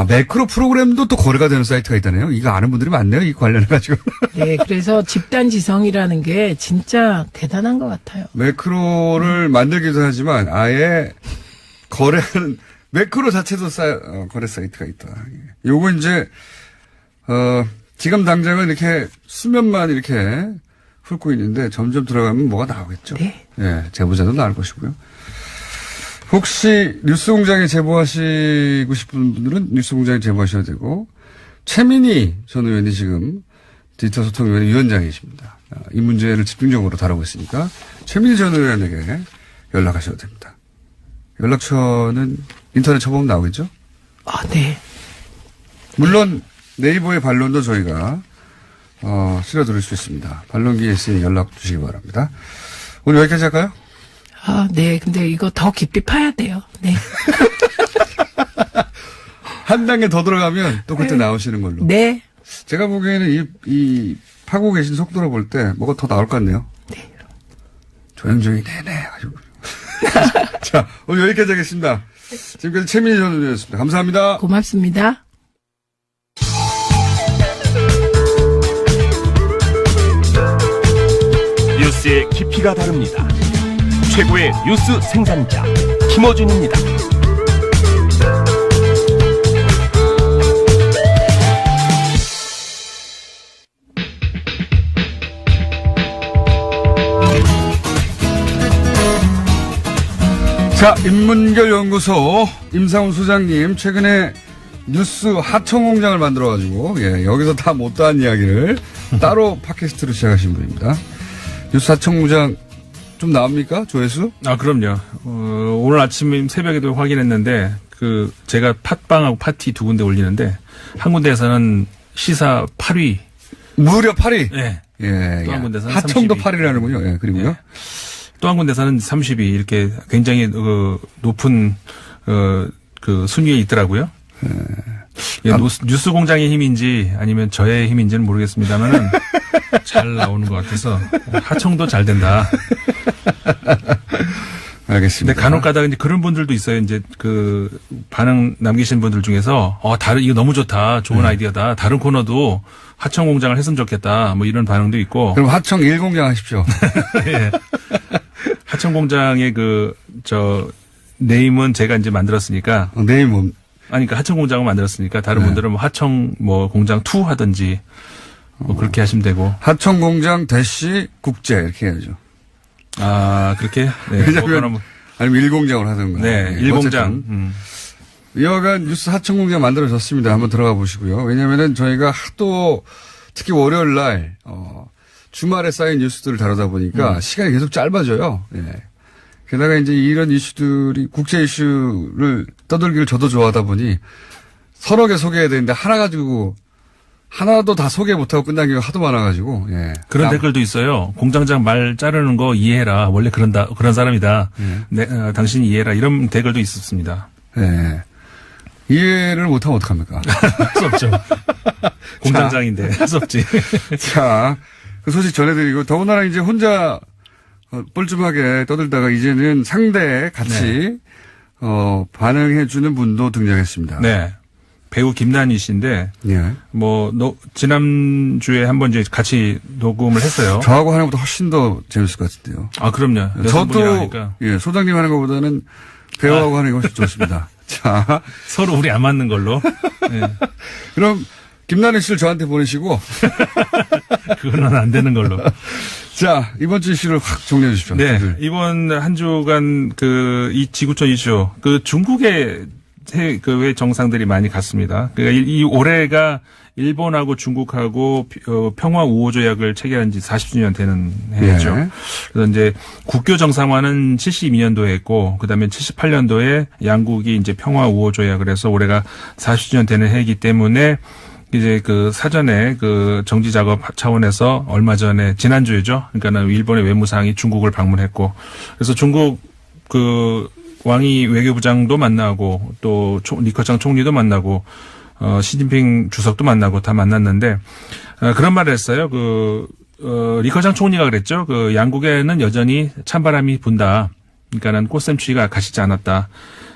매크로 프로그램도 또 거래가 되는 사이트가 있다네요. 이거 아는 분들이 많네요. 이 관련해가지고. 네, 그래서 집단 지성이라는 게 진짜 대단한 것 같아요. 매크로를 만들기도 하지만 아예 거래하는 매크로 자체도 거래 사이트가 있다. 요거 이제 지금 당장은 이렇게 수면만 이렇게 훑고 있는데 점점 들어가면 뭐가 나오겠죠. 네. 예, 제보자도 나올 것이고요. 혹시 뉴스공장에 제보하시고 싶은 분들은 뉴스공장에 제보하셔야 되고 최민희 전 의원이 지금 디지털 소통위원회 위원장이십니다. 이 문제를 집중적으로 다루고 있으니까 최민희 전 의원에게 연락하셔도 됩니다. 연락처는 인터넷 쳐보면 나오겠죠? 네. 물론 네이버의 반론도 저희가 실어드릴 수 있습니다. 반론기에 있으니 연락 주시기 바랍니다. 오늘 여기까지 할까요? 네. 근데 이거 더 깊이 파야 돼요. 네. 한 단계 더 들어가면 또 그때 나오시는 걸로. 네. 제가 보기에는 이 파고 계신 속도로 볼 때 뭐가 더 나올 것 같네요. 네. 조용조용히 네네. 자, 오늘 여기까지 하겠습니다. 지금까지 최민희 전 의원이었습니다. 감사합니다. 고맙습니다. 뉴스의 깊이가 다릅니다. 최고의 뉴스 생산자 김어준입니다. 자, 인문결연구소 임상훈 소장님 최근에 뉴스 하청공장을 만들어가지고 여기서 다 못다한 이야기를 따로 팟캐스트로 시작하신 분입니다. 뉴스 하청공장 좀 나옵니까? 조회수? 그럼요. 오늘 아침 새벽에도 확인했는데 제가 팟빵하고 파티 두 군데 올리는데 한 군데에서는 시사 8위. 무려 8위? 네. 예. 또 한 군데서는 하청도 32위. 8위라는군요. 예, 그리고요. 또 한 군데서는 30위 이렇게 굉장히 높은 순위에 있더라고요. 예, 뉴스 공장의 힘인지 아니면 저의 힘인지는 모르겠습니다만은 잘 나오는 것 같아서 하청도 잘 된다. 알겠습니다. 근데 간혹 가다가 이제 그런 분들도 있어요. 이제 그 반응 남기신 분들 중에서 이거 너무 좋다. 좋은 아이디어다. 다른 코너도 하청 공장을 했으면 좋겠다. 뭐 이런 반응도 있고. 그럼 하청 1공장 하십시오. 예. 하청 공장의 네임은 제가 이제 만들었으니까. 네임 뭐. 아니, 그러니까 하청 공장을 만들었으니까 다른 분들은 뭐 하청 공장 2 하든지 뭐 그렇게 하시면 되고. 하청 공장 대시 국제 이렇게 해야죠. 그렇게? 네. 왜냐면 아니면 1공장을 하든가. 네, 1공장. 여하간 뉴스 하청 공장 만들어졌습니다. 한번 들어가 보시고요. 왜냐면은 저희가 하도 특히 월요일 날, 주말에 쌓인 뉴스들을 다루다 보니까 시간이 계속 짧아져요. 예. 게다가 이제 이런 이슈들이 국제 이슈를 떠들기를 저도 좋아하다 보니 서너 개 소개해야 되는데 하나 가지고 하나도 다 소개 못하고 끝난 경우가 하도 많아가지고, 예. 그런 댓글도 있어요. 공장장 말 자르는 거 이해해라. 원래 그런 사람이다. 당신이 이해해라. 이런 댓글도 있었습니다. 예. 이해를 못하면 어떡합니까? 할 수 없죠. 공장장인데. 할 수 없지. 자, 그 소식 전해드리고, 더군다나 이제 혼자 뻘쭘하게 떠들다가 이제는 상대에 같이, 반응해주는 분도 등장했습니다. 네. 배우 김난희 씨인데, 예. 지난주에 한번 이제 같이 녹음을 했어요. 저하고 하는 것보다 훨씬 더 재밌을 것 같은데요. 그럼요. 저도, 예, 소장님 하는 것보다는 배우하고 하는 게 훨씬 좋습니다. 자. 서로 우리 안 맞는 걸로. 네. 그럼, 김난희 씨를 저한테 보내시고. 그거는 안 되는 걸로. 자, 이번 주 이슈를 확 정리해 주십시오. 네. 이번 한 주간 이 지구촌 이슈, 중국의 왜 정상들이 많이 갔습니다. 그러니까 이 올해가 일본하고 중국하고 평화 우호 조약을 체결한 지 40주년 되는 해죠. 네. 그래서 이제 국교 정상화는 72년도에 했고, 그다음에 78년도에 양국이 이제 평화 우호 조약을 해서 올해가 40주년 되는 해이기 때문에 이제 사전에 정지 작업 차원에서 얼마 전에 지난주에죠. 그러니까는 일본의 외무상이 중국을 방문했고, 그래서 중국 왕이 외교부장도 만나고 또 리커창 총리도 만나고 시진핑 주석도 만나고 다 만났는데 그런 말을 했어요. 리커창 총리가 그랬죠. 양국에는 여전히 찬바람이 분다. 그러니까는 꽃샘추위가 가시지 않았다.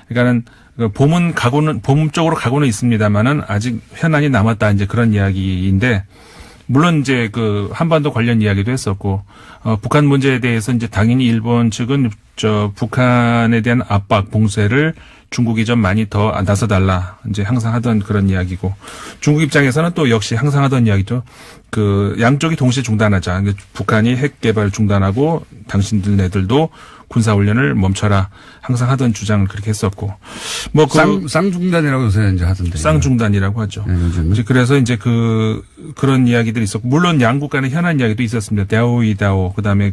그러니까는 봄 쪽으로 가고는 있습니다만은 아직 현안이 남았다. 이제 그런 이야기인데, 물론 이제 한반도 관련 이야기도 했었고, 북한 문제에 대해서 이제 당연히 일본 측은 북한에 대한 압박, 봉쇄를 중국이 좀 많이 더 나서달라. 이제 항상 하던 그런 이야기고, 중국 입장에서는 또 역시 항상 하던 이야기죠. 양쪽이 동시에 중단하자. 북한이 핵 개발 중단하고 당신들네들도 군사훈련을 멈춰라. 항상 하던 주장을 그렇게 했었고. 쌍중단이라고 요새 이제 하던데. 쌍중단이라고 하죠. 네, 그래서 이제 그런 이야기들이 있었고, 물론 양국 간의 현안 이야기도 있었습니다. 다오이다오, 그 다음에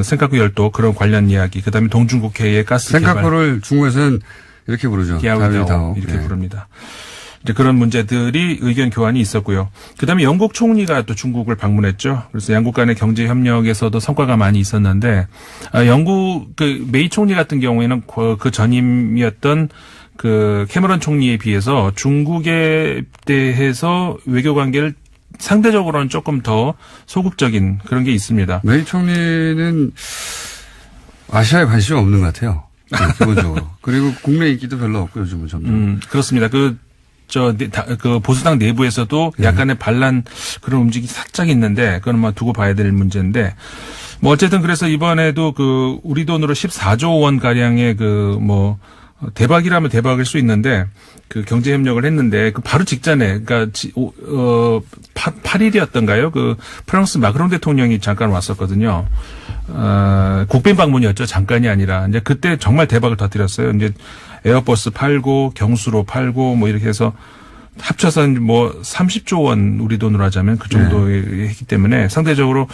센카쿠 열도 그런 관련 이야기, 그 다음에 동중국해의 가스 개발. 센카쿠를 중국에서는 이렇게 부르죠. 다오이다오. 이렇게 부릅니다. 이제 그런 문제들이 의견 교환이 있었고요. 그다음에 영국 총리가 또 중국을 방문했죠. 그래서 양국 간의 경제 협력에서도 성과가 많이 있었는데, 영국 메이 총리 같은 경우에는 그 전임이었던 캐머런 총리에 비해서 중국에 대해서 외교 관계를 상대적으로는 조금 더 소극적인 그런 게 있습니다. 메이 총리는 아시아에 관심이 없는 것 같아요. 기본적으로. 그리고 국내 인기도 별로 없고 요즘은 점점. 그렇습니다. 보수당 내부에서도 약간의 반란 그런 움직임이 살짝 있는데, 그건 두고 봐야 될 문제인데, 어쨌든 그래서 이번에도 우리 돈으로 14조 원 가량의 대박이라면 대박일 수 있는데, 경제 협력을 했는데, 바로 직전에, 그러니까 8일이었던가요? 프랑스 마크롱 대통령이 잠깐 왔었거든요. 국빈 방문이었죠. 잠깐이 아니라. 이제 그때 정말 대박을 터뜨렸어요. 이제 에어버스 팔고, 경수로 팔고, 이렇게 해서 합쳐서 30조 원 우리 돈으로 하자면 그 정도 했기 때문에 상대적으로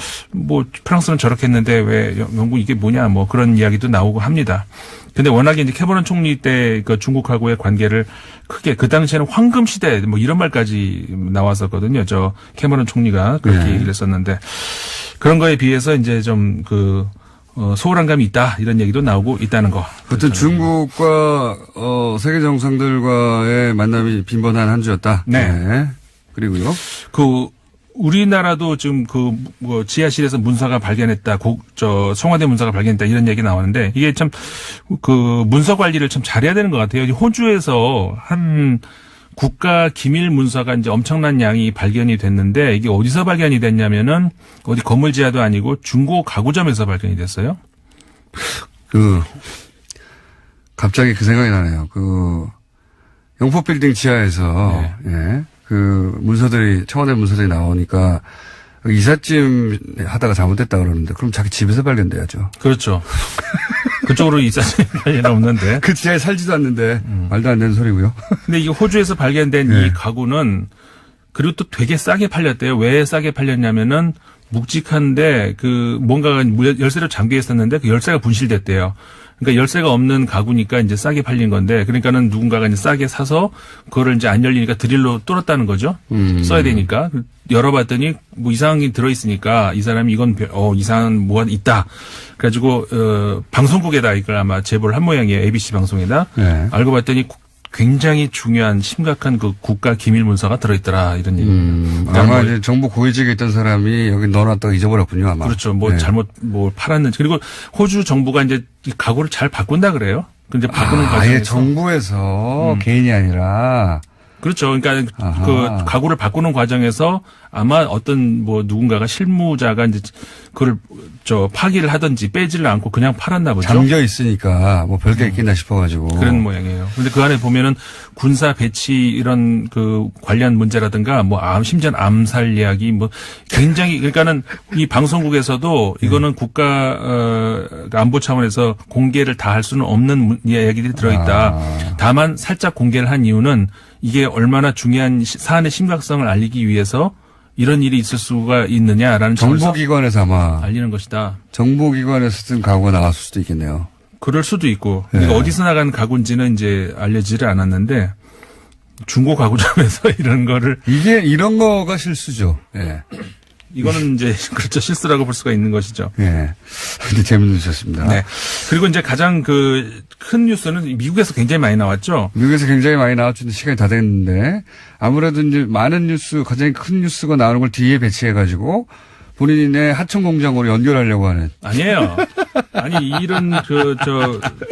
프랑스는 저렇게 했는데 왜 영국 이게 뭐냐 그런 이야기도 나오고 합니다. 근데 워낙에 이제 캐머런 총리 때 중국하고의 관계를 크게 그 당시에는 황금 시대 이런 말까지 나왔었거든요. 캐머런 총리가 그렇게 얘기를 했었는데, 그런 거에 비해서 이제 좀 소홀한 감이 있다 이런 얘기도 나오고 있다는 거. 아무튼 중국과 세계 정상들과의 만남이 빈번한 한 주였다. 네. 그리고요. 우리나라도 지금 뭐 지하실에서 문서가 발견했다, 청와대 문서가 발견했다 이런 얘기 나오는데 이게 참 문서 관리를 참 잘해야 되는 것 같아요. 호주에서 한 국가 기밀 문서가 이제 엄청난 양이 발견이 됐는데 이게 어디서 발견이 됐냐면은 어디 건물 지하도 아니고 중고 가구점에서 발견이 됐어요. 갑자기 그 생각이 나네요. 영포 빌딩 지하에서, 예. 청와대 문서들이 나오니까 이삿짐 하다가 잘못됐다 그러는데 그럼 자기 집에서 발견돼야죠. 그렇죠. 그쪽으로 이삿짐 관련 없는데. 그 지하에 살지도 않는데 말도 안 되는 소리고요. 근데 이게 호주에서 발견된 네. 이 가구는 그리고 또 되게 싸게 팔렸대요. 왜 싸게 팔렸냐면은 묵직한데 뭔가가 열쇠로 잠겨 있었는데 그 열쇠가 분실됐대요. 그러니까 열쇠가 없는 가구니까 이제 싸게 팔린 건데 그러니까는 누군가가 이제 싸게 사서 그거를 이제 안 열리니까 드릴로 뚫었다는 거죠. 써야 되니까. 열어봤더니 뭐 이상한 게 들어있으니까 이 사람이 이건 이상한 뭐가 있다. 그래가지고 방송국에다 이걸 아마 제보를 한 모양이에요. ABC 방송에다. 네. 알고 봤더니 굉장히 중요한 심각한 국가 기밀 문서가 들어있더라 이런 얘기입니다. 아마 이제 정부 고위직에 있던 사람이 여기 넣어놨다가 잊어버렸군요 아마. 그렇죠. 네. 잘못 팔았는지. 그리고 호주 정부가 이제 이 가구를 잘 바꾼다 그래요. 근데 바꾸는 과정에서 아예 정부에서 개인이 아니라. 그렇죠. 그러니까 가구를 바꾸는 과정에서 아마 어떤 누군가가 실무자가 이제 그걸 파기를 하든지 빼지를 않고 그냥 팔았나 보죠. 잠겨 있으니까 별게 있겠나 싶어가지고. 그런 모양이에요. 근데 그 안에 보면은 군사 배치 이런 관련 문제라든가 심지어 암살 이야기 굉장히 그러니까는 이 방송국에서도 이거는 국가 안보 차원에서 공개를 다 할 수는 없는 이야기들이 들어있다. 다만 살짝 공개를 한 이유는 이게 얼마나 중요한 사안의 심각성을 알리기 위해서 이런 일이 있을 수가 있느냐라는 정보기관에서 아마 알리는 것이다. 정보기관에서 쓴 가구가 나왔을 수도 있겠네요. 그럴 수도 있고. 네. 그러니까 어디서 나간 가구인지는 이제 알려지지 않았는데 중고 가구점에서 이런 거를 이런 거가 실수죠. 예. 이거는 이제 그렇죠. 실수라고 볼 수가 있는 것이죠. 예. 근데 재밌는 뉴스였습니다. 네. 그리고 이제 가장 큰 뉴스는 미국에서 굉장히 많이 나왔죠. 미국에서 굉장히 많이 나왔죠. 시간이 다 됐는데 아무래도 이제 많은 뉴스, 가장 큰 뉴스가 나오는 걸 뒤에 배치해가지고 본인의 하청 공장으로 연결하려고 하는. 아니에요. 아니 이런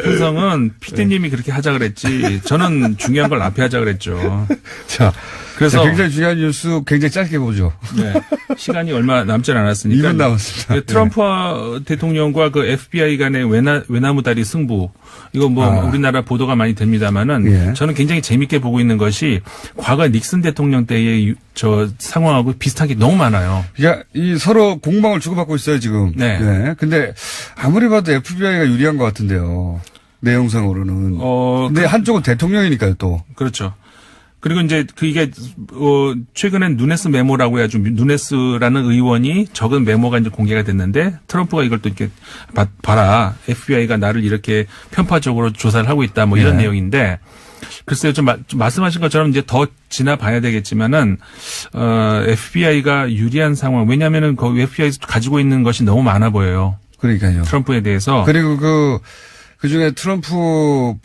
편성은 PD님이 그렇게 하자 그랬지. 저는 중요한 걸 앞에 하자 그랬죠. 자. 그래서 굉장히 중요한 뉴스 굉장히 짧게 보죠. 네. 시간이 얼마 남지 않았으니까. 2분 남았습니다. 트럼프 대통령과 FBI 간의 외나무다리 승부. 이거 우리나라 보도가 많이 됩니다만은 예. 저는 굉장히 재밌게 보고 있는 것이 과거 닉슨 대통령 때의 상황하고 비슷하게 너무 많아요. 그러니까 서로 공방을 주고받고 있어요 지금. 네. 네. 근데 아무리 봐도 FBI가 유리한 것 같은데요. 내용상으로는. 근데 한쪽은 대통령이니까요 또. 그렇죠. 그리고 이제 이게 최근엔 누네스 메모라고 해가지고 누네스라는 의원이 적은 메모가 이제 공개가 됐는데 트럼프가 이걸 또 이렇게 봐라. FBI가 나를 이렇게 편파적으로 조사를 하고 있다. 이런 내용인데 글쎄요. 좀 말씀하신 것처럼 이제 더 지나봐야 되겠지만은 FBI가 유리한 상황. 왜냐하면은 FBI에서 가지고 있는 것이 너무 많아 보여요. 그러니까요. 트럼프에 대해서. 그리고 그중에 트럼프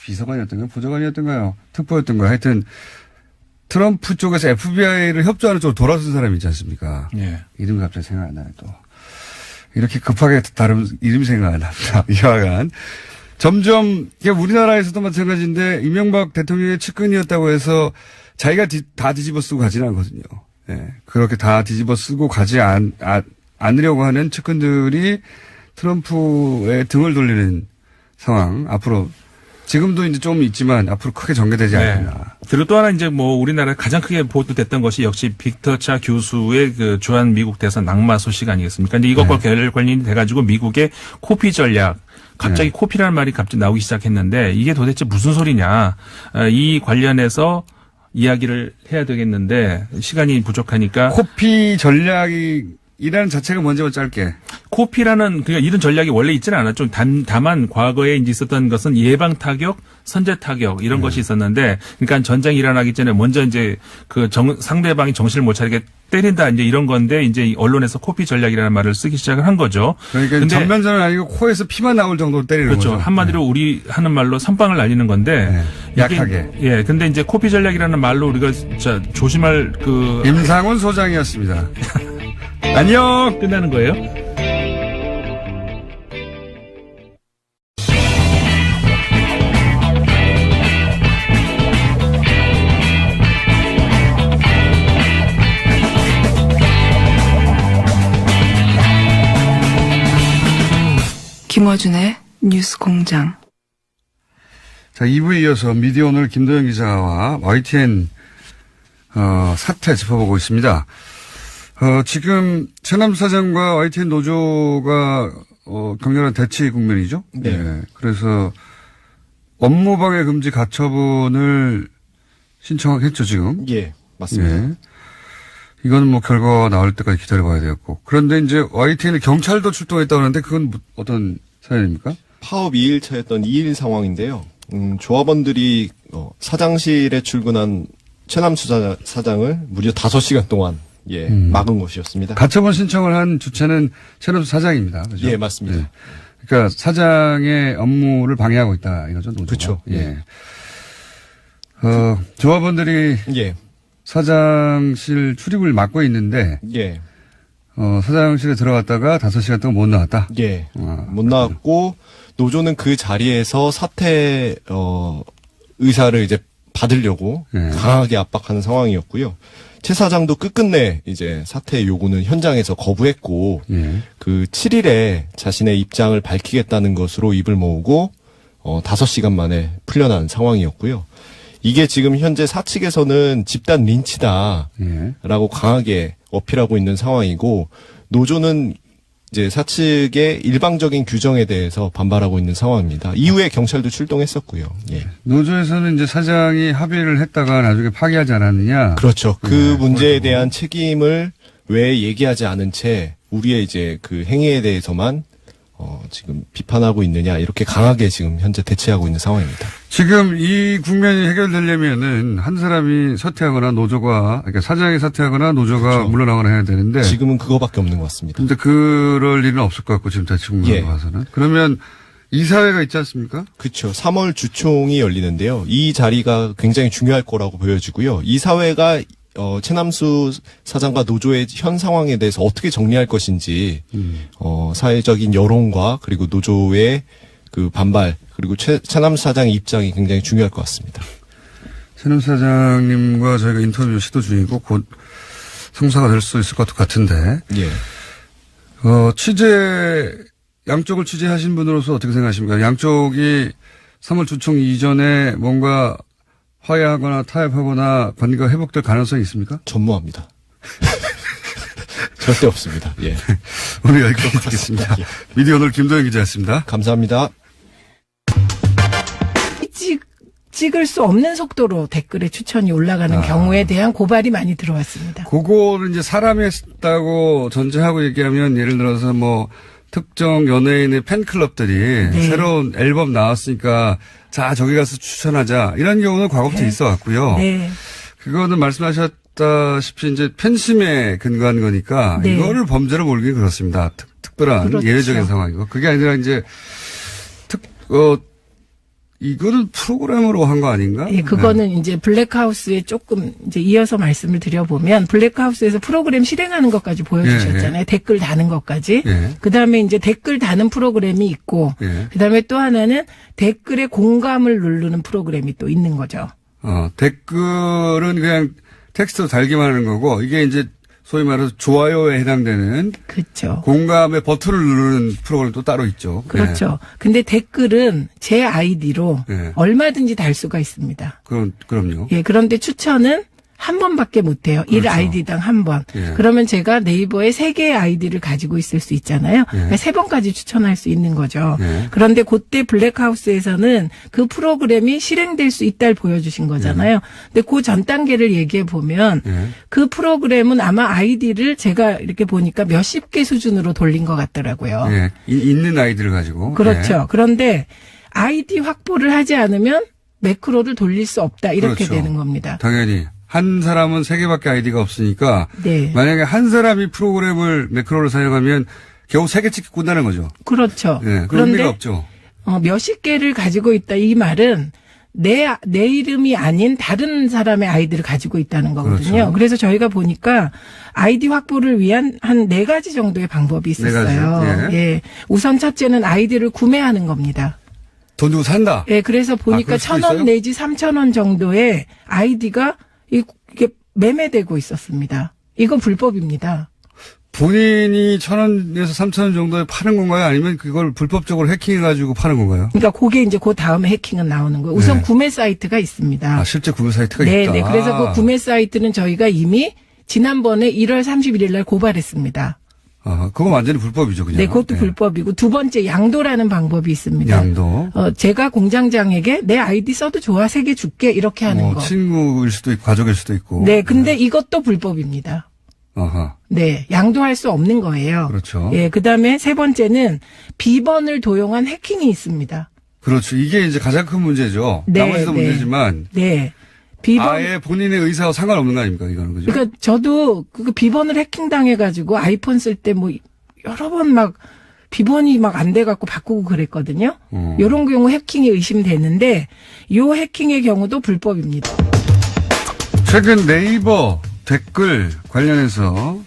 비서관이었던가요? 특보였던가요? 하여튼 트럼프 쪽에서 FBI를 협조하는 쪽으로 돌아선 사람이 있지 않습니까? 예. 이름이 갑자기 생각 안 나요, 또. 이렇게 급하게 다른 이름이 생각 안 납니다. 이하간. 점점, 우리나라에서도 마찬가지인데, 이명박 대통령의 측근이었다고 해서 자기가 다 뒤집어 쓰고 가지는 않거든요. 예. 그렇게 다 뒤집어 쓰고 가지 않으려고 하는 측근들이 트럼프의 등을 돌리는 상황, 앞으로, 지금도 이제 좀 있지만 앞으로 크게 전개되지 않겠나. 네. 그리고 또 하나 이제 우리나라에 가장 크게 보도됐던 것이 역시 빅터 차 교수의 주한 미국 대선 낙마 소식 아니겠습니까? 근데 이것과 관련이 돼가지고 미국의 코피 전략, 갑자기 코피라는 말이 갑자기 나오기 시작했는데 이게 도대체 무슨 소리냐. 이 관련해서 이야기를 해야 되겠는데 시간이 부족하니까. 코피 전략이 이라는 자체가 뭔지만 짧게. 코피라는 그러니까 이런 전략이 원래 있지는 않았죠. 다만 과거에 이제 있었던 것은 예방 타격, 선제 타격 이런 것이 있었는데, 그러니까 전쟁이 일어나기 전에 먼저 이제 상대방이 정신을 못 차리게 때린다 이제 이런 건데, 이제 언론에서 코피 전략이라는 말을 쓰기 시작을 한 거죠. 그러니까 전면전은 아니고 코에서 피만 나올 정도로 때리는 그렇죠. 거죠. 한마디로 우리 하는 말로 선빵을 날리는 건데, 약하게. 예. 근데 이제 코피 전략이라는 말로 우리가 진짜 조심할 임상훈 소장이었습니다. 안녕. 끝나는 거예요. 김어준의 뉴스공장. 자, 2부에 이어서 미디어오늘 김도영 기자와 YTN 사태 짚어보고 있습니다. 지금 최남 사장과 YTN 노조가 격렬한 대치 국면이죠. 네. 네. 그래서 업무방해 금지 가처분을 신청했죠 지금. 예, 맞습니다. 예. 이거는 뭐 결과가 나올 때까지 기다려봐야 되겠고. 그런데 이제 YTN에 경찰도 출동했다고 하는데 그건 어떤 사연입니까? 파업 2일차였던 2일 상황인데요. 조합원들이 사장실에 출근한 최남수 사장을 무려 5시간 동안 막은 것이었습니다. 가처분 신청을 한 주체는 최남수 사장입니다. 그렇죠? 예, 맞습니다. 예. 그러니까 사장의 업무를 방해하고 있다 이거죠. 노조가. 그렇죠. 예. 조합원들이 예. 사장실 출입을 막고 있는데 예. 사장실에 들어갔다가 5시간 동안 못 나왔다. 예. 못 나왔고 노조는 그 자리에서 사퇴 의사를 이제 받으려고 강하게 압박하는 상황이었고요. 최 사장도 끝끝내 이제 사퇴 요구는 현장에서 거부했고 그 7일에 자신의 입장을 밝히겠다는 것으로 입을 모으고 5시간 만에 풀려난 상황이었고요. 이게 지금 현재 사측에서는 집단 린치다라고 강하게 어필하고 있는 상황이고, 노조는 이제 사측의 일방적인 규정에 대해서 반발하고 있는 상황입니다. 이후에 경찰도 출동했었고요. 예. 노조에서는 이제 사장이 합의를 했다가 나중에 파기하지 않았느냐. 그렇죠. 그 문제에 대한 책임을 왜 얘기하지 않은 채 우리의 이제 그 행위에 대해서만 지금 비판하고 있느냐, 이렇게 강하게 지금 현재 대치하고 있는 상황입니다. 지금 이 국면이 해결되려면은 한 사람이 사퇴하거나 노조가, 그러니까 사장이 사퇴하거나 노조가 그렇죠. 물러나거나 해야 되는데. 지금은 그거밖에 없는 것 같습니다. 근데 그럴 일은 없을 것 같고, 지금 대치 국면으로 봐서는. 그러면 이사회가 있지 않습니까? 그렇죠. 3월 주총이 열리는데요. 이 자리가 굉장히 중요할 거라고 보여지고요. 이 사회가 최남수 사장과 노조의 현 상황에 대해서 어떻게 정리할 것인지, 사회적인 여론과 그리고 노조의 그 반발, 그리고 최남수 사장의 입장이 굉장히 중요할 것 같습니다. 최남수 사장님과 저희가 인터뷰 시도 중이고 곧 성사가 될 수 있을 것 같은데. 예. 양쪽을 취재하신 분으로서 어떻게 생각하십니까? 양쪽이 3월 주총 이전에 뭔가 화해하거나 타협하거나 관계가 회복될 가능성이 있습니까? 전무합니다. 절대 없습니다. 예. 오늘 여기까지 듣겠습니다. 예. 미디어오늘 김도영 기자였습니다. 감사합니다. 찍을 수 없는 속도로 댓글에 추천이 올라가는 경우에 대한 고발이 많이 들어왔습니다. 그거를 이제 사람이 했다고 전제하고 얘기하면, 예를 들어서 뭐 특정 연예인의 팬클럽들이 새로운 앨범 나왔으니까 자, 저기 가서 추천하자, 이런 경우는 과거부터 있어 왔고요. 네. 그거는 말씀하셨다시피 이제 팬심에 근거한 거니까 이거를 범죄로 몰기는 그렇습니다. 특별한 그렇죠. 예외적인 상황이고, 그게 아니라 이제 이거는 프로그램으로 한 거 아닌가? 예, 그거는 이제 블랙하우스에 조금 이제 이어서 말씀을 드려보면, 블랙하우스에서 프로그램 실행하는 것까지 보여주셨잖아요. 댓글 다는 것까지. 그 다음에 이제 댓글 다는 프로그램이 있고, 그 다음에 또 하나는 댓글에 공감을 누르는 프로그램이 또 있는 거죠. 댓글은 그냥 텍스트로 달기만 하는 거고, 이게 이제 소위 말해서 좋아요에 해당되는. 그렇죠. 공감의 버튼을 누르는 프로그램도 따로 있죠. 그렇죠. 근데 댓글은 제 아이디로 얼마든지 달 수가 있습니다. 그럼요. 예, 그런데 추천은 한 번밖에 못 해요. 그렇죠. 1아이디당 한 번. 예. 그러면 제가 네이버에 3개의 아이디를 가지고 있을 수 있잖아요. 그러니까 3번까지 추천할 수 있는 거죠. 예. 그런데 그때 블랙하우스에서는 그 프로그램이 실행될 수 있다를 보여주신 거잖아요. 근데 그 전 단계를 얘기해 보면 그 프로그램은 아마 아이디를 제가 이렇게 보니까 몇십 개 수준으로 돌린 것 같더라고요. 예. 있는 아이들을 가지고. 그렇죠. 예. 그런데 아이디 확보를 하지 않으면 매크로를 돌릴 수 없다. 이렇게 그렇죠. 되는 겁니다. 당연히. 한 사람은 3개밖에 아이디가 없으니까. 네. 만약에 한 사람이 프로그램을 매크로를 사용하면 겨우 3개 찍고 끝나는 거죠. 그렇죠. 예. 그런 그런데 의미가 없죠. 몇십 개를 가지고 있다. 이 말은 내 이름이 아닌 다른 사람의 아이디를 가지고 있다는 거거든요. 그렇죠. 그래서 저희가 보니까 아이디 확보를 위한 한 4가지 정도의 방법이 있었어요. 4가지요? 예. 예. 우선 첫째는 아이디를 구매하는 겁니다. 돈 주고 산다. 예, 그래서 보니까 그럴 수도 1,000원 있어요? 내지 3,000원 정도의 아이디가 이게 매매되고 있었습니다. 이거 불법입니다. 본인이 1,000원에서 3,000원 정도에 파는 건가요? 아니면 그걸 불법적으로 해킹해가지고 파는 건가요? 그러니까 그게 이제 그 다음에 해킹은 나오는 거예요. 우선 네. 구매 사이트가 있습니다. 아, 실제 구매 사이트가 네, 있다. 네. 그래서 그 구매 사이트는 저희가 이미 지난번에 1월 31일 날 고발했습니다. 아, 그거 완전히 불법이죠, 그냥. 네, 그것도 예. 불법이고 두 번째 양도라는 방법이 있습니다. 양도. 제가 공장장에게 내 아이디 써도 좋아 3개 줄게 이렇게 하는 거. 친구일 수도 있고, 가족일 수도 있고. 네, 근데 이것도 불법입니다. 아하. 네, 양도할 수 없는 거예요. 그렇죠. 예, 그다음에 세 번째는 비번을 도용한 해킹이 있습니다. 그렇죠. 이게 이제 가장 큰 문제죠. 네, 나머지도 네. 문제지만. 네. 비번. 아예 본인의 의사와 상관없는 거 아닙니까, 이거는, 그죠? 그러니까 저도 그 비번을 해킹당해가지고 아이폰 쓸 때 뭐 여러 번 막 비번이 막 안 돼갖고 바꾸고 그랬거든요. 요런 경우 해킹이 의심되는데 요 해킹의 경우도 불법입니다. 최근 네이버 댓글 관련해서,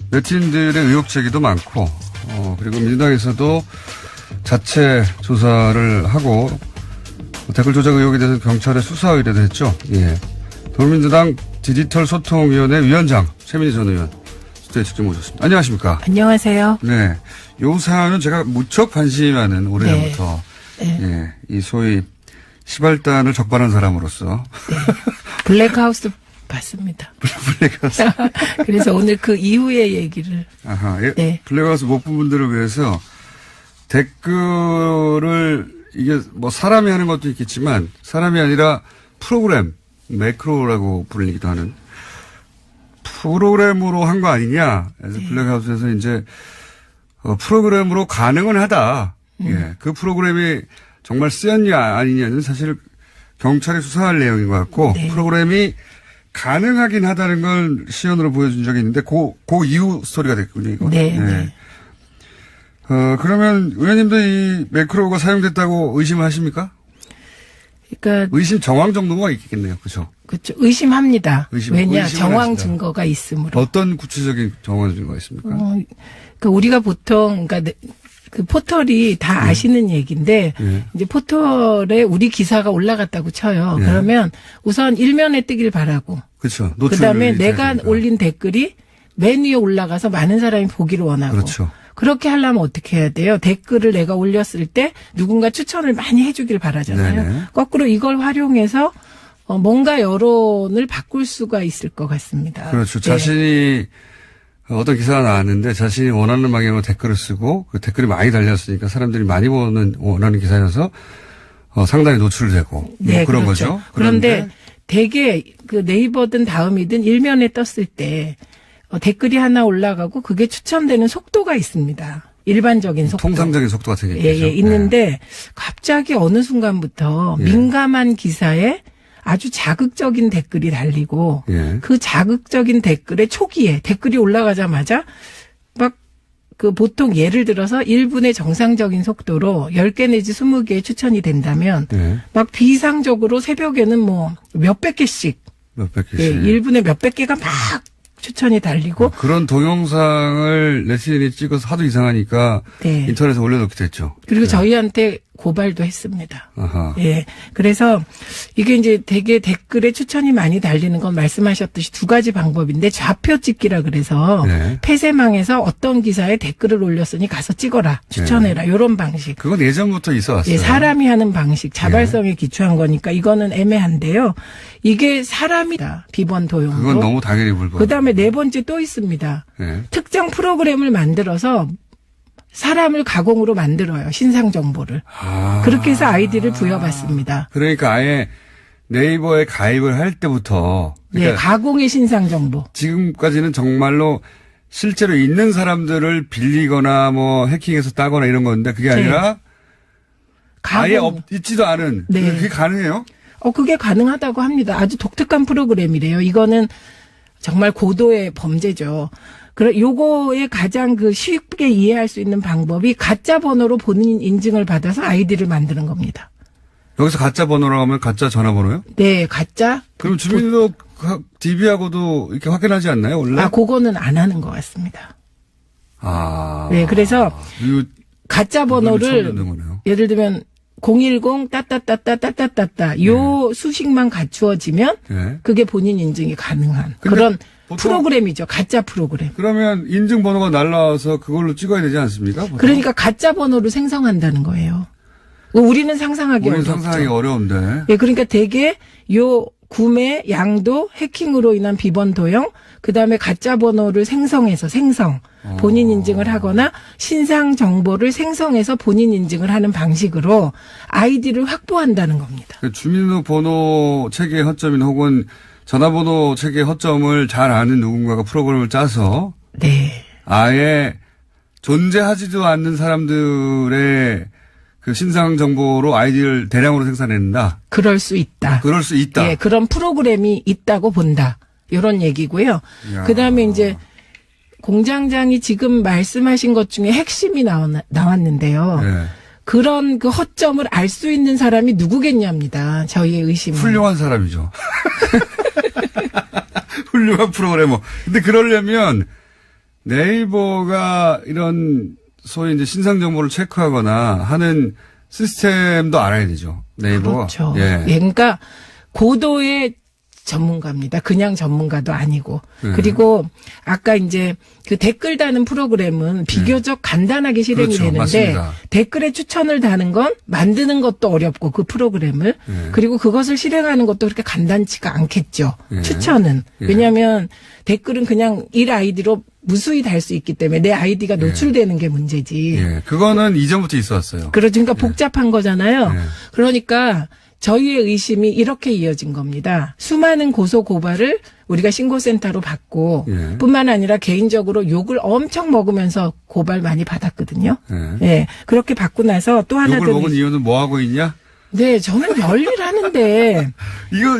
네티즌들의 의혹 제기도 많고, 그리고 민주당에서도 자체 조사를 하고, 댓글 조작 의혹에 대해서 경찰에 수사 의뢰도 했죠. 예. 더불어민주당 디지털 소통위원회 위원장 최민희 전 의원 스튜디오에 직접 모셨습니다. 안녕하십니까? 안녕하세요. 네. 요 사안은 제가 무척 관심이 많은 오래전부터 네. 예, 이 소위 시발단을 적발한 사람으로서 블랙하우스 봤습니다. 블랙하우스. 그래서 오늘 그 이후의 얘기를. 아하. 예, 네. 블랙하우스 못 본 분들을 위해서 댓글을 이게 뭐 사람이 하는 것도 있겠지만 사람이 아니라 프로그램 매크로라고 불리기도 하는 프로그램으로 한 거 아니냐. 그래서 블랙하우스에서 이제 프로그램으로 가능은 하다. 예. 그 프로그램이 정말 쓰였냐 아니냐는 사실 경찰이 수사할 내용인 것 같고 네. 프로그램이 가능하긴 하다는 걸 시연으로 보여준 적이 있는데 그 이후 스토리가 됐군요. 이거. 네. 네. 그러면 의원님도 이 매크로가 사용됐다고 의심을 하십니까? 그러니까 의심 정황 정도가 있겠네요. 그렇죠? 그렇죠. 의심합니다. 왜냐 의심을 정황 하시다. 증거가 있으므로. 어떤 구체적인 정황 증거가 있습니까? 그러니까 우리가 보통 그러니까 그 포털이 다 아시는 얘기인데 이제 포털에 우리 기사가 올라갔다고 쳐요. 예. 그러면 우선 일면에 뜨길 바라고. 그렇죠. 그다음에 내가 되니까. 올린 댓글이 맨 위에 올라가서 많은 사람이 보기를 원하고. 그렇죠. 그렇게 하려면 어떻게 해야 돼요? 댓글을 내가 올렸을 때 누군가 추천을 많이 해주길 바라잖아요. 네네. 거꾸로 이걸 활용해서 뭔가 여론을 바꿀 수가 있을 것 같습니다. 그렇죠. 네. 자신이 어떤 기사가 나왔는데 자신이 원하는 방향으로 댓글을 쓰고 그 댓글이 많이 달렸으니까 사람들이 많이 보는 원하는 기사여서 상당히 노출되고 뭐 네, 그런 그렇죠. 거죠. 그런데 되게 그 네이버든 다음이든 일면에 떴을 때 댓글이 하나 올라가고 그게 추천되는 속도가 있습니다. 일반적인 속도. 통상적인 속도 같은 게 예, 있죠. 예, 있는데 갑자기 어느 순간부터 예. 민감한 기사에 아주 자극적인 댓글이 달리고 예. 그 자극적인 댓글의 초기에 댓글이 올라가자마자 막 그 보통 예를 들어서 1분의 정상적인 속도로 10개 내지 20개의 추천이 된다면 예. 막 비상적으로 새벽에는 뭐 몇백 개씩 몇백 개씩. 예, 1분에 몇백 개가 막 추천이 달리고 그런 동영상을 네티즌이 찍어서 하도 이상하니까 네. 인터넷에 올려놓게 됐죠. 그리고 네. 저희한테 고발도 했습니다. 아하. 예. 그래서 이게 이제 되게 댓글에 추천이 많이 달리는 건 말씀하셨듯이 두 가지 방법인데 좌표 찍기라 그래서 네. 폐쇄망에서 어떤 기사에 댓글을 올렸으니 가서 찍어라. 추천해라. 이런 방식. 그건 예전부터 있어 왔어요. 예, 사람이 하는 방식, 자발성에 기초한 거니까 이거는 애매한데요. 이게 사람이다. 비번 도용도. 그건 너무 당연히 불법. 그다음에 네 번째 또 있습니다. 네. 특정 프로그램을 만들어서 사람을 가공으로 만들어요. 신상 정보를. 그렇게 해서 아이디를 부여받습니다. 그러니까 아예 네이버에 가입을 할 때부터 그러니까 네, 가공의 신상 정보. 지금까지는 정말로 실제로 있는 사람들을 빌리거나 뭐 해킹해서 따거나 이런 건데 그게 아니라 아예 있지도 않은. 네. 그게 가능해요? 그게 가능하다고 합니다. 아주 독특한 프로그램이래요. 이거는 정말 고도의 범죄죠. 요거의 가장 쉽게 이해할 수 있는 방법이 가짜 번호로 본인 인증을 받아서 아이디를 만드는 겁니다. 여기서 가짜 번호라고 하면 가짜 전화번호요? 네, 가짜. 그럼 주민등록 DB하고도 이렇게 확인하지 않나요, 원래? 그거는 안 하는 것 같습니다. 네, 그래서 가짜 번호를 예를 들면 010 따따따따따따따 요 수식만 갖추어지면 네. 그게 본인 인증이 가능한 그런 프로그램이죠. 가짜 프로그램. 그러면 인증번호가 날라와서 그걸로 찍어야 되지 않습니까? 보통? 그러니까 가짜 번호를 생성한다는 거예요. 우리는 상상하기 우리는 어렵죠. 상상하기 어려운데. 예, 그러니까 되게 요 구매, 양도, 해킹으로 인한 비번 도용, 그다음에 가짜 번호를 생성해서 본인 인증을 하거나 신상 정보를 생성해서 본인 인증을 하는 방식으로 아이디를 확보한다는 겁니다. 주민등록번호 체계의 허점인 혹은 전화번호 체계의 허점을 잘 아는 누군가가 프로그램을 짜서 네. 아예 존재하지도 않는 사람들의 그 신상 정보로 아이디를 대량으로 생산해낸다. 그럴 수 있다. 그럴 수 있다. 예, 그런 프로그램이 있다고 본다. 이런 얘기고요. 그다음에 이제 공장장이 지금 말씀하신 것 중에 핵심이 나왔는데요. 네. 그런 허점을 알 수 있는 사람이 누구겠냐입니다. 저희의 의심은. 훌륭한 사람이죠. 훌륭한 프로그래머. 근데 그러려면 네이버가 이런 소위 이제 신상 정보를 체크하거나 하는 시스템도 알아야 되죠. 네이버가. 그렇죠. 예. 그러니까 고도의 전문가입니다. 그냥 전문가도 아니고. 그리고 아까 이제 그 댓글 다는 프로그램은 비교적 간단하게 실행이 그렇죠. 되는데 맞습니다. 댓글에 추천을 다는 건 만드는 것도 어렵고 그 프로그램을 그리고 그것을 실행하는 것도 그렇게 간단치가 않겠죠. 추천은. 왜냐하면 댓글은 그냥 1아이디로 무수히 달 수 있기 때문에 내 아이디가 노출되는 게 문제지. 예. 그거는 이전부터 있었어요. 그러니까 복잡한 거잖아요. 예. 그러니까 저희의 의심이 이렇게 이어진 겁니다. 수많은 고소 고발을 우리가 신고센터로 받고 예. 뿐만 아니라 개인적으로 욕을 엄청 먹으면서 고발 많이 받았거든요. 예. 예. 그렇게 받고 나서 또 하나 욕을 더. 먹은 이유는 뭐 하고 있냐? 네, 저는 별일 하는데. 이거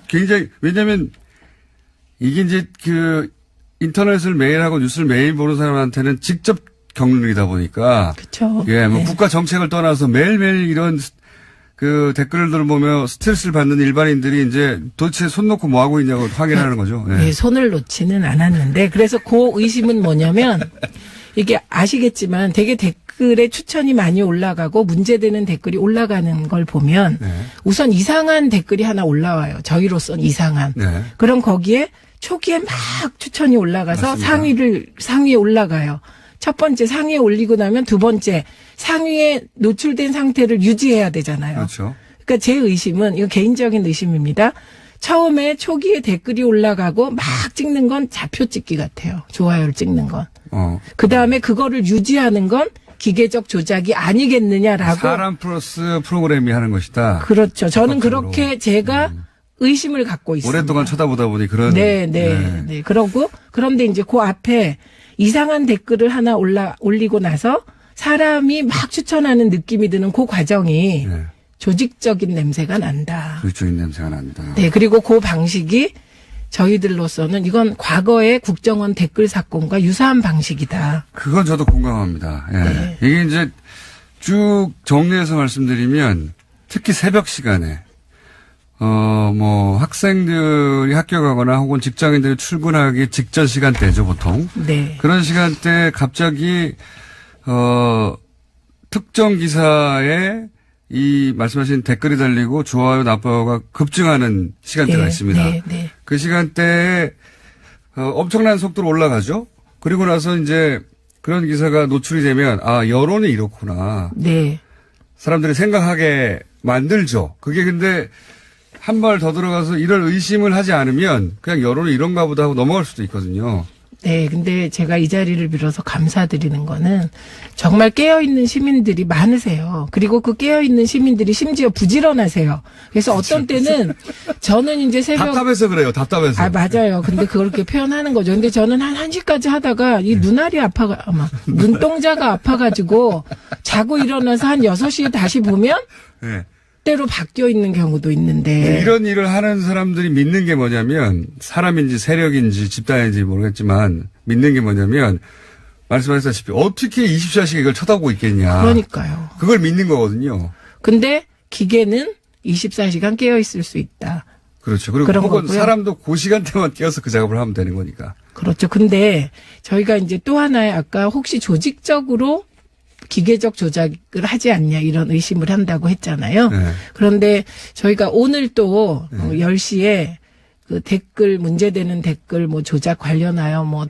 굉장히, 왜냐면 이게 이제 인터넷을 매일 하고 뉴스를 매일 보는 사람한테는 직접 겪는 일이다 보니까. 그렇죠. 예, 네. 국가 정책을 떠나서 매일매일 이런 댓글들을 보며 스트레스를 받는 일반인들이 이제 도대체 손 놓고 뭐 하고 있냐고 확인하는 거죠. 예. 네, 손을 놓지는 않았는데 그래서 그 의심은 뭐냐면 이게 아시겠지만 되게 댓글에 추천이 많이 올라가고 문제되는 댓글이 올라가는 걸 보면 우선 이상한 댓글이 하나 올라와요. 저희로서는 이상한. 네. 그럼 거기에 초기에 막 추천이 올라가서 맞습니다. 상위에 올라가요. 첫 번째 상위에 올리고 나면 두 번째 상위에 노출된 상태를 유지해야 되잖아요. 그렇죠. 그러니까 제 의심은 이거 개인적인 의심입니다. 처음에 초기에 댓글이 올라가고 막 찍는 건 좌표 찍기 같아요. 좋아요를 찍는 건. 그다음에 그거를 유지하는 건 기계적 조작이 아니겠느냐라고. 사람 플러스 프로그램이 하는 것이다. 그렇죠. 저는 그것으로. 그렇게 제가 의심을 갖고 있습니다. 오랫동안 쳐다보다 보니 그런. 네. 그런데 이제 그 앞에 이상한 댓글을 하나 올리고 나서 사람이 막 추천하는 느낌이 드는 그 과정이 네. 조직적인 냄새가 난다. 조직적인 냄새가 난다. 네, 그리고 그 방식이 저희들로서는 이건 과거의 국정원 댓글 사건과 유사한 방식이다. 그건 저도 공감합니다. 예. 네. 이게 이제 쭉 정리해서 말씀드리면 특히 새벽 시간에 학생들이 학교 가거나 혹은 직장인들이 출근하기 직전 시간대죠, 보통. 네. 그런 시간대 갑자기, 특정 기사에 이 말씀하신 댓글이 달리고 좋아요, 나빠요가 급증하는 시간대가 네, 있습니다. 네, 네. 그 시간대에 엄청난 속도로 올라가죠. 그리고 나서 이제 그런 기사가 노출이 되면 아 여론이 이렇구나. 네. 사람들이 생각하게 만들죠. 그게 근데 한 발 더 들어가서 이런 의심을 하지 않으면 그냥 여론이 이런가 보다 하고 넘어갈 수도 있거든요. 네, 근데 제가 이 자리를 빌어서 감사드리는 거는 정말 깨어있는 시민들이 많으세요. 그리고 그 깨어있는 시민들이 심지어 부지런하세요. 그래서 어떤 때는 저는 이제 새벽. 답답해서 그래요, 답답해서. 아, 맞아요. 근데 그렇게 표현하는 거죠. 근데 저는 한 1시까지 하다가 이 눈알이 눈동자가 아파가지고 자고 일어나서 한 6시에 다시 보면 네. 때로 바뀌어 있는 경우도 있는데. 이런 일을 하는 사람들이 믿는 게 뭐냐면 사람인지 세력인지 집단인지 모르겠지만 믿는 게 뭐냐면 말씀하셨다시피 어떻게 24시간 이걸 쳐다보고 있겠냐. 그러니까요. 그걸 믿는 거거든요. 근데 기계는 24시간 깨어 있을 수 있다. 그렇죠. 그리고 그런 혹은 거고요. 사람도 그 시간대만 깨어서 그 작업을 하면 되는 거니까. 그렇죠. 근데 저희가 이제 또 하나의 아까 혹시 조직적으로 기계적 조작을 하지 않냐 이런 의심을 한다고 했잖아요. 네. 그런데 저희가 오늘 또 10시에 그 댓글 문제되는 댓글 뭐 조작 관련하여 뭐